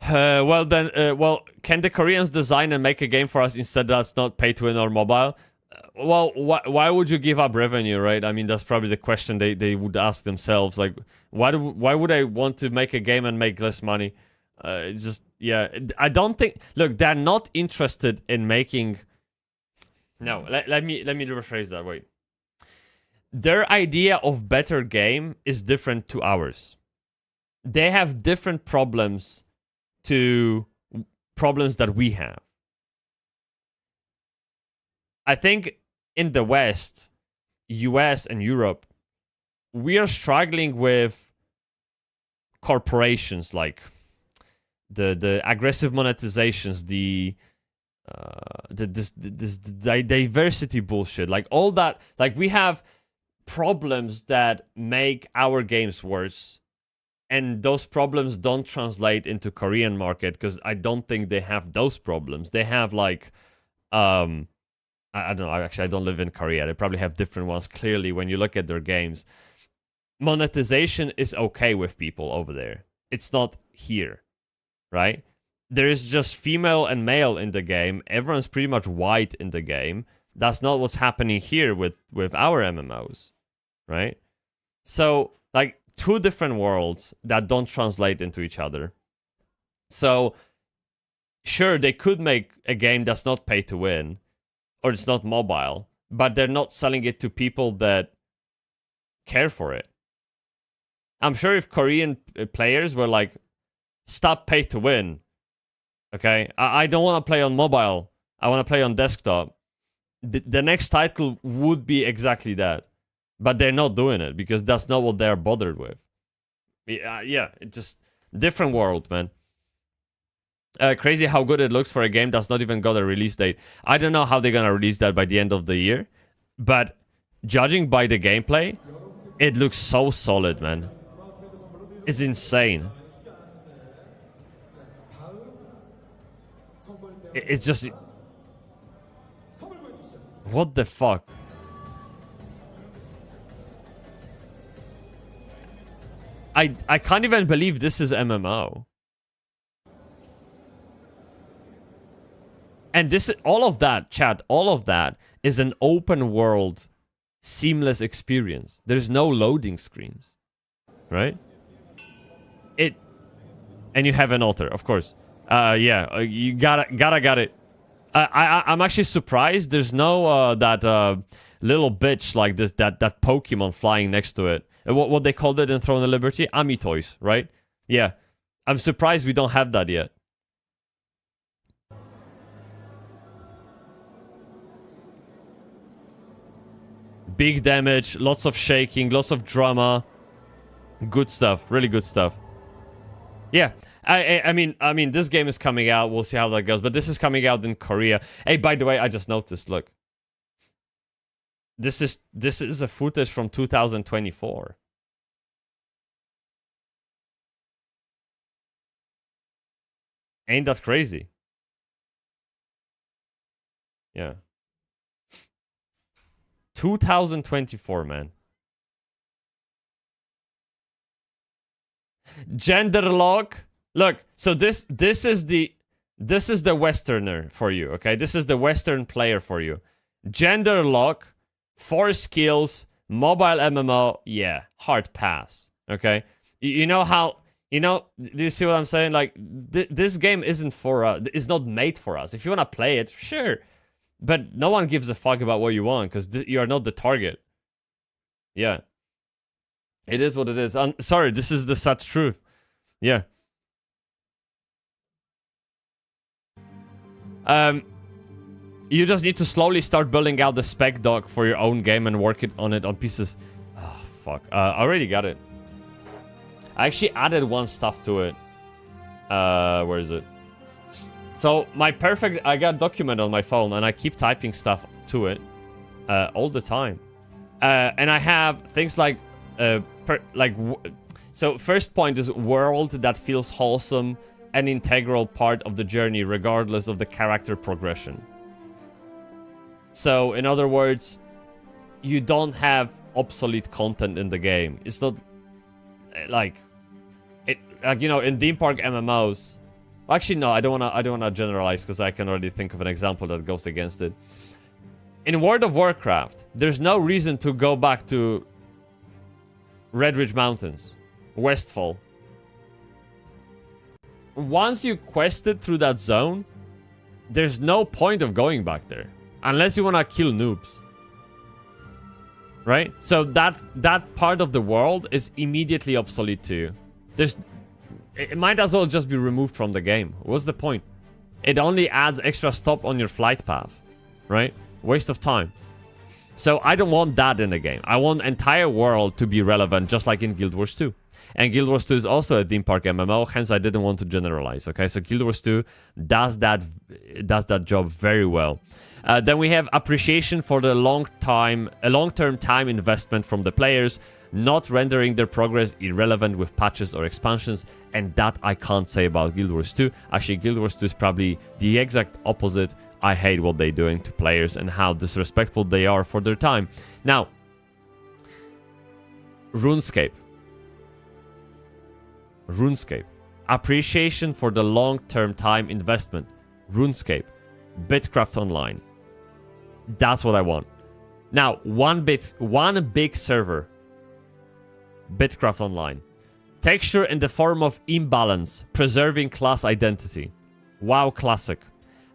Well, can the Koreans design and make a game for us instead that's not pay to win or mobile? Well, why would you give up revenue, right? I mean, that's probably the question they would ask themselves. Like, why would I want to make a game and make less money? Just, yeah, I don't think. Look, they're not interested in making. No, let me rephrase that. Wait, their idea of better game is different to ours. They have different problems to problems that we have. I think in the West, US and Europe, we are struggling with corporations, like the aggressive monetizations, this diversity bullshit, like all that. Like, we have problems that make our games worse. And those problems don't translate into Korean market because I don't think they have those problems. They have like, I don't know. Actually, I don't live in Korea. They probably have different ones. Clearly, when you look at their games, monetization is okay with people over there. It's not here, right? There is just female and male in the game. Everyone's pretty much white in the game. That's not what's happening here with our MMOs, right? So, like, two different worlds that don't translate into each other. So, sure, they could make a game that's not pay to win, or it's not mobile, but they're not selling it to people that care for it. I'm sure if Korean players were like, stop pay to win, okay, I don't want to play on mobile, I want to play on desktop, the next title would be exactly that. But they're not doing it because that's not what they're bothered with. Yeah, it's just different world, man. Crazy how good it looks for a game that's not even got a release date. I don't know how they're gonna release that by the end of the year, but judging by the gameplay, it looks so solid, man. It's insane. It's just... What the fuck? I can't even believe this is MMO. And this, all of that, chat, all of that is an open world, seamless experience. There's no loading screens, right? And you have an altar, of course. Yeah, you got it. I'm actually surprised there's no that little bitch like this, that Pokemon flying next to it. What they called it in Throne of Liberty? Amitoys, right? Yeah, I'm surprised we don't have that yet. Big damage, lots of shaking, lots of drama. Good stuff, really good stuff. Yeah, I mean, this game is coming out. We'll see how that goes. But this is coming out in Korea. Hey, by the way, I just noticed. Look, this is a footage from 2024. Ain't that crazy? Yeah. 2024, man. Gender lock. Look, so this is the Westerner for you, okay? This is the Western player for you. Gender lock, 4 skills, mobile MMO, yeah, hard pass, okay? You know how, you know, do you see what I'm saying? Like, this game isn't for us, it's not made for us. If you want to play it, sure. But no one gives a fuck about what you want, because you are not the target. Yeah. It is what it is. Sorry, this is the such truth. Yeah. You just need to slowly start building out the spec doc for your own game and work on it on pieces. Oh, fuck. I already got it. I actually added one stuff to it. Where is it? So, my perfect... I got document on my phone, and I keep typing stuff to it all the time. And I have things like... So, first point is world that feels wholesome, an integral part of the journey, regardless of the character progression. So, in other words, you don't have obsolete content in the game. It's not... Like, you know, in theme park MMOs... Actually, no, I don't wanna generalize because I can already think of an example that goes against it. In World of Warcraft, there's no reason to go back to Red Ridge Mountains, Westfall. Once you quested through that zone, there's no point of going back there unless you wanna kill noobs, right? So that part of the world is immediately obsolete to you. It might as well just be removed from the game. What's the point? It only adds extra stop on your flight path, right? Waste of time. So I don't want that in the game. I want the entire world to be relevant, just like in Guild Wars 2. And Guild Wars 2 is also a theme park MMO, hence I didn't want to generalize, okay? So Guild Wars 2 does that job very well. Then we have appreciation for the long-term time investment from the players, not rendering their progress irrelevant with patches or expansions, and that I can't say about Guild Wars 2. Actually, Guild Wars 2 is probably the exact opposite. I hate what they're doing to players and how disrespectful they are for their time. Now, RuneScape. Appreciation for the long-term time investment. RuneScape. BitCraft Online. That's what I want. Now, one big server. BitCraft Online. Texture in the form of imbalance, preserving class identity. WoW Classic.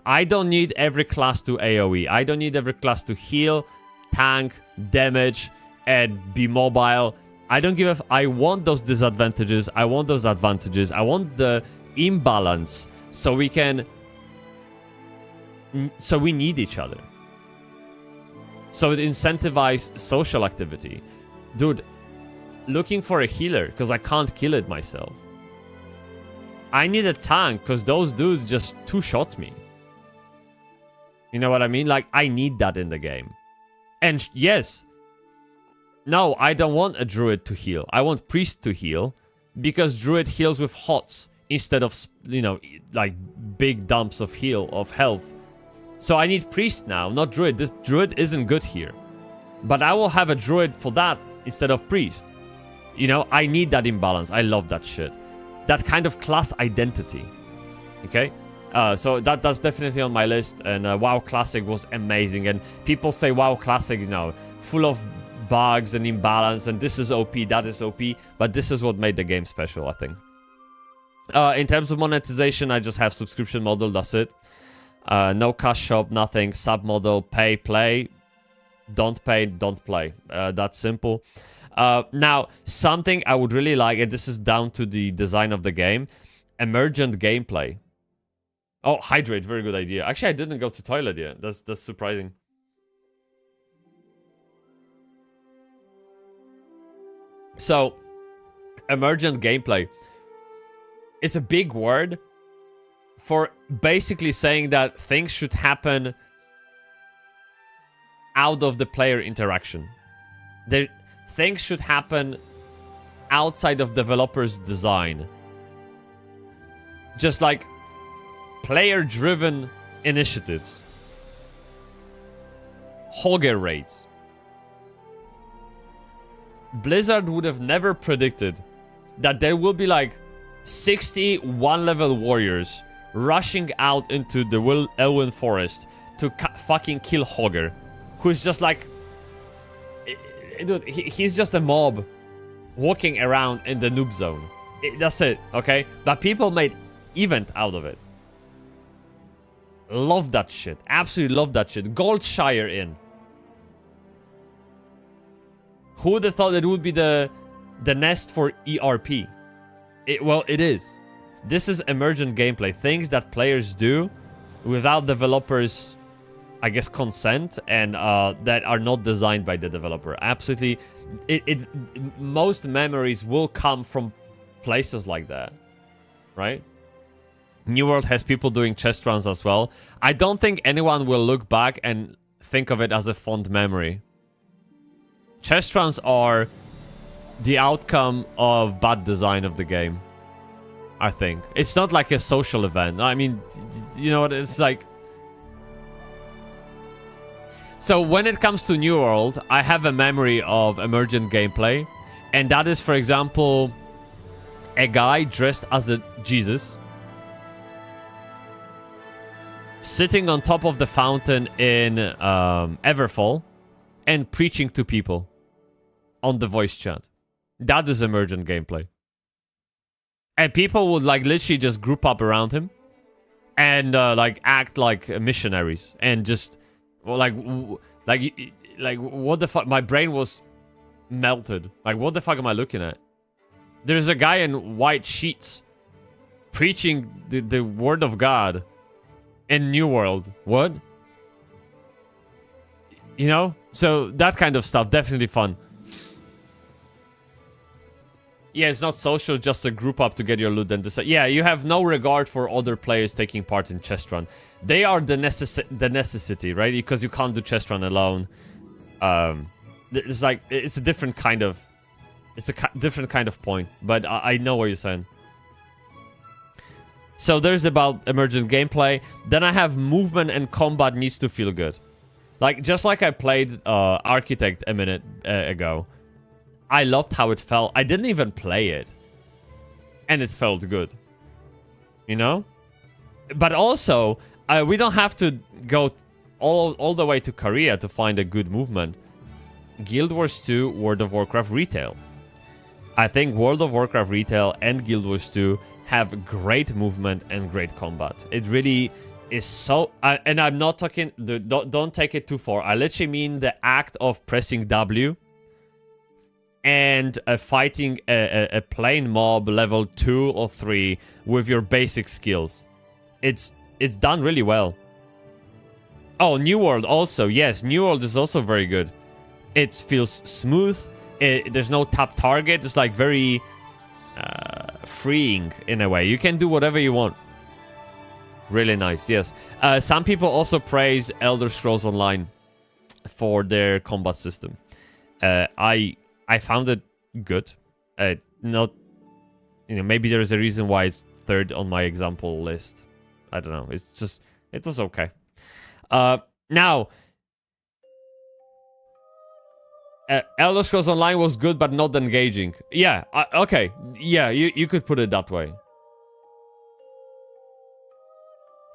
I don't need every class to AoE. I don't need every class to heal, tank, damage, and be mobile. I don't give a I want those disadvantages. I want those advantages. I want the imbalance so we can... So we need each other. So it incentivizes social activity. Dude, looking for a healer because I can't kill it myself. I need a tank because those dudes just two-shot me. You know what I mean? Like, I need that in the game. And yes, no, I don't want a druid to heal. I want priest to heal because druid heals with hots instead of, you know, like big dumps of health. So I need priest now, not druid. This druid isn't good here. But I will have a druid for that instead of priest. You know, I need that imbalance. I love that shit. That kind of class identity. Okay? So that's definitely on my list. And WoW Classic was amazing. And people say WoW Classic, you know, full of bugs and imbalance. And this is OP, that is OP. But this is what made the game special, I think. In terms of monetization, I just have subscription model. That's it. No cash shop, nothing. Sub model, pay, play. Don't pay, don't play. That's simple. Now, something I would really like, and this is down to the design of the game, emergent gameplay. Oh, hydrate, very good idea. Actually, I didn't go to toilet yet. That's surprising. So, emergent gameplay. It's a big word for basically saying that things should happen out of the player interaction. Things should happen outside of developers' design. Just like player-driven initiatives. Hogger raids. Blizzard would have never predicted that there will be like 60 one-level warriors rushing out into the Elwyn Forest to fucking kill Hogger. Who's just like... Dude, he's just a mob walking around in the noob zone. That's it, okay? But people made event out of it. Love that shit. Absolutely love that shit. Goldshire in. Who would have thought it would be the nest for ERP? Well, it is. This is emergent gameplay. Things that players do without developers, I guess, consent, and that are not designed by the developer. Absolutely. Most memories will come from places like that. Right? New World has people doing chest runs as well. I don't think anyone will look back and think of it as a fond memory. Chest runs are the outcome of bad design of the game. I think. It's not like a social event. I mean, you know what? It's like... So when it comes to New World, I have a memory of emergent gameplay. And that is, for example, a guy dressed as a Jesus sitting on top of the fountain in Everfall and preaching to people on the voice chat. That is emergent gameplay. And people would like literally just group up around him and like act like missionaries and just like what the fuck? My brain was melted. Like, what the fuck am I looking at? There's a guy in white sheets preaching the word of God in New World. What? You know? So that kind of stuff, definitely fun. Yeah, it's not social, just a group up to get your loot and decide. Yeah, you have no regard for other players taking part in chest run. They are the necessity, right? Because you can't do chest run alone. It's like, it's a different kind of... It's a different kind of point. But I know what you're saying. So there's about emergent gameplay. Then I have movement and combat needs to feel good. Like, just like I played Architect a minute ago. I loved how it felt. I didn't even play it. And it felt good. You know? But also, we don't have to go all the way to Korea to find a good movement. Guild Wars 2, World of Warcraft Retail. I think World of Warcraft Retail and Guild Wars 2 have great movement and great combat. It really is so... and I'm not talking... Don't take it too far. I literally mean the act of pressing W and fighting a plain mob level 2 or 3 with your basic skills. It's done really well. Oh, New World also. Yes, New World is also very good. It feels smooth. There's no tap target. It's like very freeing in a way. You can do whatever you want. Really nice, yes. Some people also praise Elder Scrolls Online for their combat system. I found it good. Not, you know, maybe there's a reason why it's third on my example list. I don't know. It's just, it was okay. Now, Elder Scrolls Online was good, but not engaging. Yeah, okay. Yeah, you could put it that way.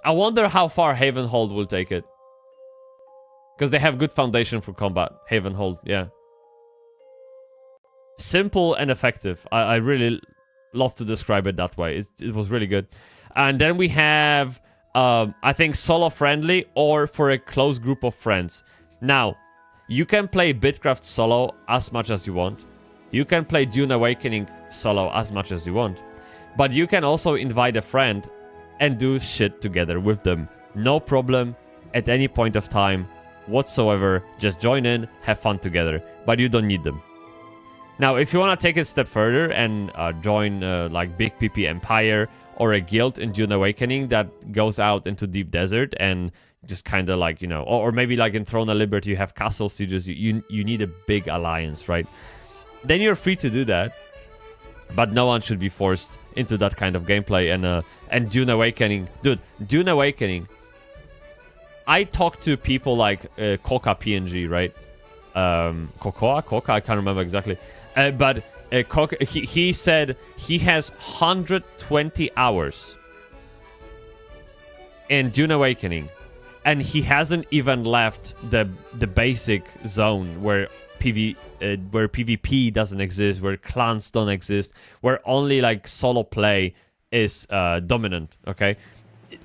I wonder how far Havenhold will take it. Because they have good foundation for combat. Havenhold, yeah. Simple and effective. I really love to describe it that way. It was really good. And then we have, I think, solo friendly or for a close group of friends. Now, you can play BitCraft solo as much as you want. You can play Dune Awakening solo as much as you want. But you can also invite a friend and do shit together with them. No problem, at any point of time whatsoever. Just join in, have fun together. But you don't need them. Now, if you want to take it a step further and join like Big PP Empire or a guild in Dune Awakening that goes out into Deep Desert and just kind of like, you know, or maybe like in Throne of Liberty you have castle sieges, you need a big alliance, right? Then you're free to do that. But no one should be forced into that kind of gameplay. And Dune Awakening, dude, Dune Awakening. I talked to people like Coca PNG, right? Coca, I can't remember exactly. But Coca, he said he has 120 hours in Dune Awakening, and he hasn't even left the basic zone where PvP doesn't exist, where clans don't exist, where only like solo play is dominant. Okay,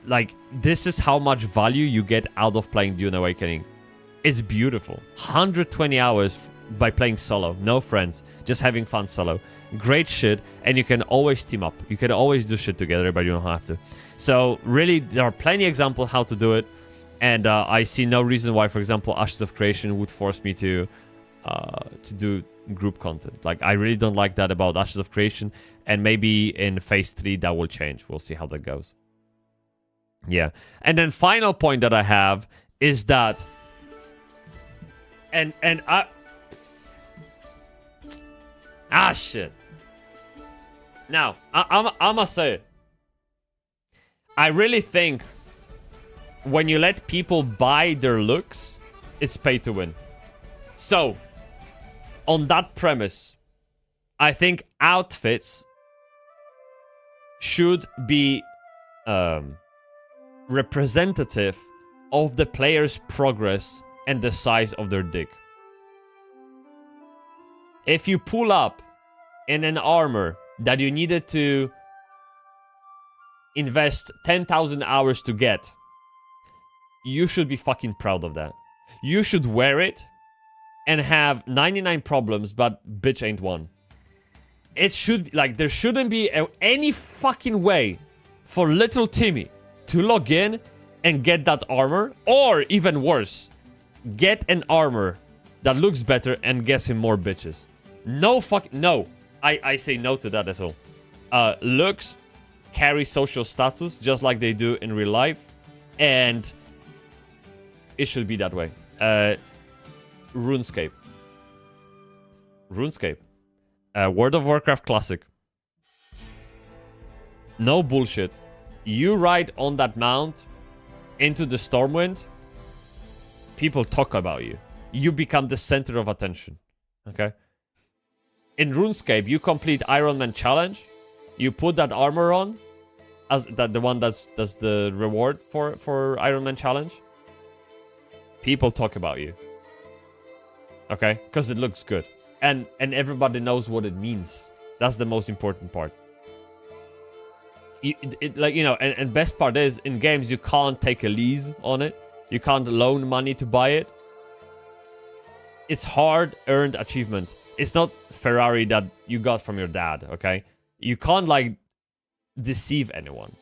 like this is how much value you get out of playing Dune Awakening. It's beautiful. 120 hours by playing solo, no friends, just having fun solo. Great shit, and you can always team up. You can always do shit together, but you don't have to. So really, there are plenty of examples how to do it, and I see no reason why, for example, Ashes of Creation would force me to do group content. Like, I really don't like that about Ashes of Creation, and maybe in Phase 3 that will change. We'll see how that goes. Yeah, and then final point that I have is that, and I... Ah, shit. Now, I must say it. I really think when you let people buy their looks, it's pay to win. So, on that premise, I think outfits should be representative of the player's progress and the size of their dick. If you pull up in an armor that you needed to invest 10,000 hours to get, you should be fucking proud of that. You should wear it and have 99 problems, but bitch ain't one. It should, like, there shouldn't be any fucking way for little Timmy to log in and get that armor, or even worse, get an armor that looks better and gets him more bitches. No. I say no to that at all. Looks carry social status just like they do in real life, and it should be that way. RuneScape. World of Warcraft Classic. No bullshit. You ride on that mount into the Stormwind, people talk about you. You become the center of attention. Okay? In RuneScape, you complete Iron Man challenge. You put that armor on, as that the one that's the reward for Iron Man challenge. People talk about you. Okay? Because it looks good. And everybody knows what it means. That's the most important part. And best part is, in games, you can't take a lease on it. You can't loan money to buy it. It's hard-earned achievement. It's not Ferrari that you got from your dad, okay? You can't, like, deceive anyone.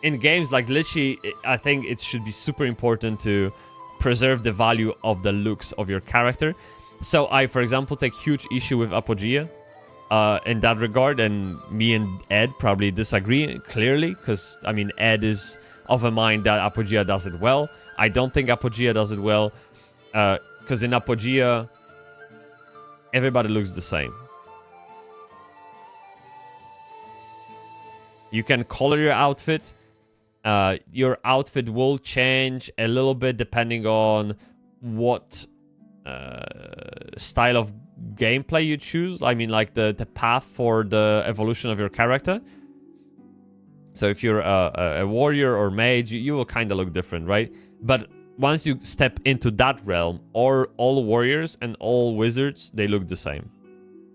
In games, like, literally, I think it should be super important to preserve the value of the looks of your character. So I, for example, take huge issue with Apogea. in that regard, and me and Ed probably disagree clearly, because, I mean, Ed is of a mind that Apogea does it well. I don't think Apogea does it well, because in Apogea, everybody looks the same. You can color your outfit. Your outfit will change a little bit depending on what style of gameplay you choose. I mean, like the path for the evolution of your character. So if you're a warrior or mage, you will kind of look different, right? But once you step into that realm, all warriors and all wizards, they look the same.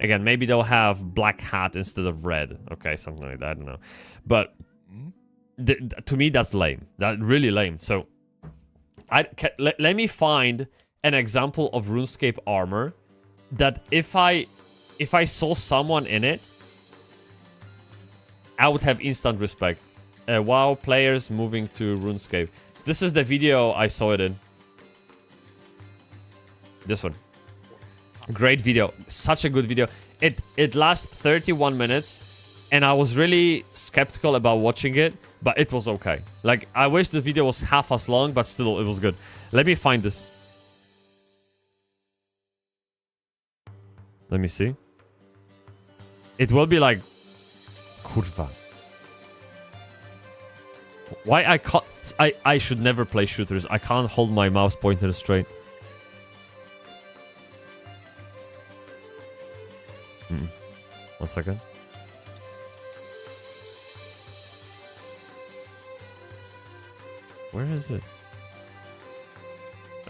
Again, maybe they'll have black hat instead of red. Okay, something like that, I don't know. But to me, that's lame. That's really lame. So let me find an example of RuneScape armor that if I saw someone in it, I would have instant respect. WoW players moving to RuneScape. This is the video I saw it in. This one. Great video. Such a good video. It lasts 31 minutes, and I was really skeptical about watching it, but it was okay. Like, I wish the video was half as long, but still, it was good. Let me find this. Let me see. It will be like... Kurwa. Why I can't... I should never play shooters. I can't hold my mouse pointer straight. One second. Where is it?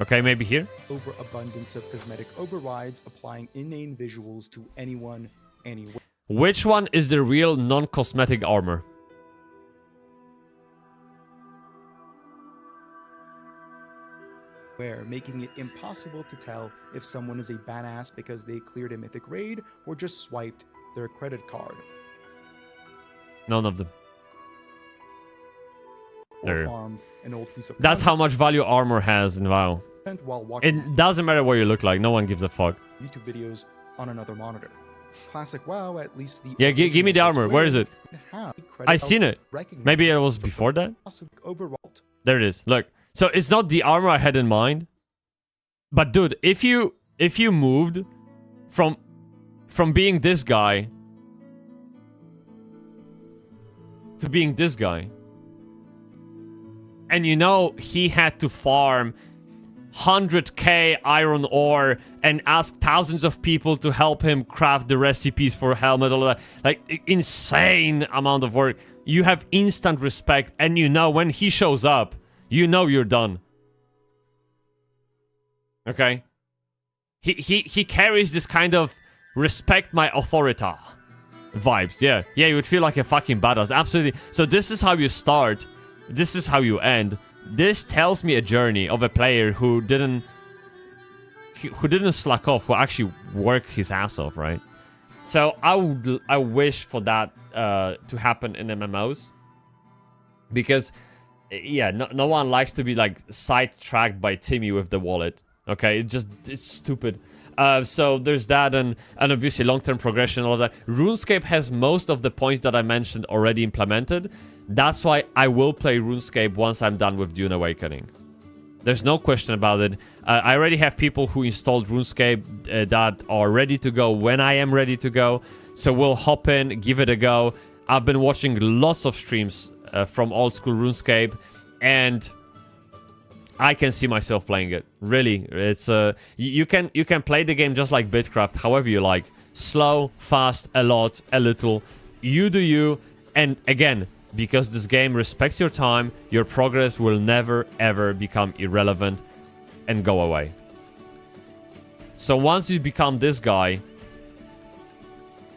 Okay, maybe here? Overabundance of cosmetic overrides, applying inane visuals to anyone, anywhere. Which one is the real non-cosmetic armor? Making it impossible to tell if someone is a badass because they cleared a mythic raid or just swiped their credit card. None of them. Or farmed an old piece of That's how much value armor has in WoW. while watching It doesn't matter what you look like. No one gives a fuck. YouTube videos on another monitor. Classic WoW, at least the Yeah, give me the armor. Where is it? I seen it. Maybe it was before that. Overwrought. There it is. Look. So it's not the armor I had in mind. But dude, if you moved from being this guy to being this guy, and you know he had to farm 100k iron ore and ask thousands of people to help him craft the recipes for helmet, all that, like insane amount of work. You have instant respect, and you know when he shows up, you know you're done. Okay? He carries this kind of respect my authority vibes. Yeah, you would feel like a fucking badass. Absolutely. So this is how you start. This is how you end. This tells me a journey of a player who didn't slack off, who actually worked his ass off, right? So I wish for that to happen in MMOs, because yeah, no one likes to be like sidetracked by Timmy with the wallet. Okay, it's stupid. So there's that, and obviously long-term progression, all of that. RuneScape has most of the points that I mentioned already implemented. That's why I will play RuneScape once I'm done with Dune Awakening. There's no question about it. I already have people who installed RuneScape that are ready to go when I am ready to go. So we'll hop in, give it a go. I've been watching lots of streams from old school RuneScape, and I can see myself playing it. Really, it's you can play the game just like BitCraft, however you like. Slow, fast, a lot, a little. You do you, and again, because this game respects your time, your progress will never ever become irrelevant and go away. So once you become this guy,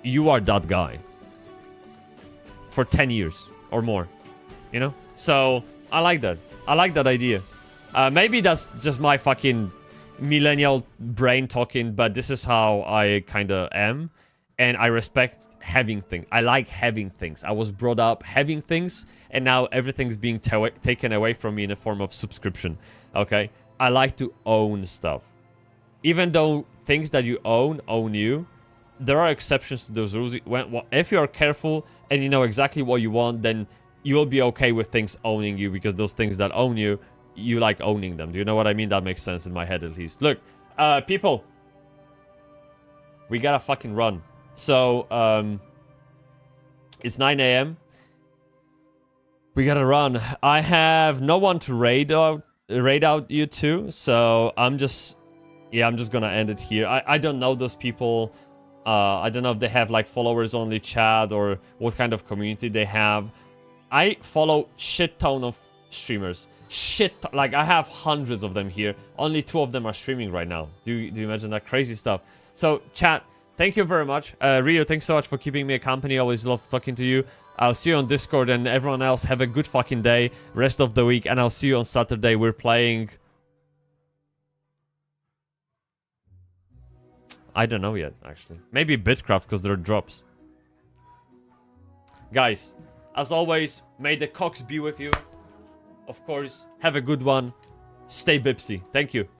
you are that guy for 10 years or more, you know? So I like that. I like that idea. Maybe that's just my fucking millennial brain talking, but this is how I kind of am. And I respect having things. I like having things. I was brought up having things, and now everything's being taken away from me in a form of subscription. Okay? I like to own stuff. Even though things that you own you, there are exceptions to those rules. If you are careful and you know exactly what you want, then you will be okay with things owning you, because those things that own you, you like owning them. Do you know what I mean? That makes sense in my head, at least. Look, people, we gotta fucking run. So, it's 9 a.m. We gotta run. I have no one to raid out you to, so I'm just gonna end it here. I don't know those people. I don't know if they have like followers only chat or what kind of community they have. I follow shit ton of streamers. Like I have hundreds of them here. Only 2 of them are streaming right now. Do you imagine that crazy stuff? So chat, thank you very much. Rio, thanks so much for keeping me company. Always love talking to you. I'll see you on Discord, and everyone else have a good fucking day, rest of the week, and I'll see you on Saturday. We're playing... I don't know yet, actually. Maybe BitCraft, because there are drops. Guys, as always, may the cocks be with you. Of course, have a good one. Stay Bybsie. Thank you.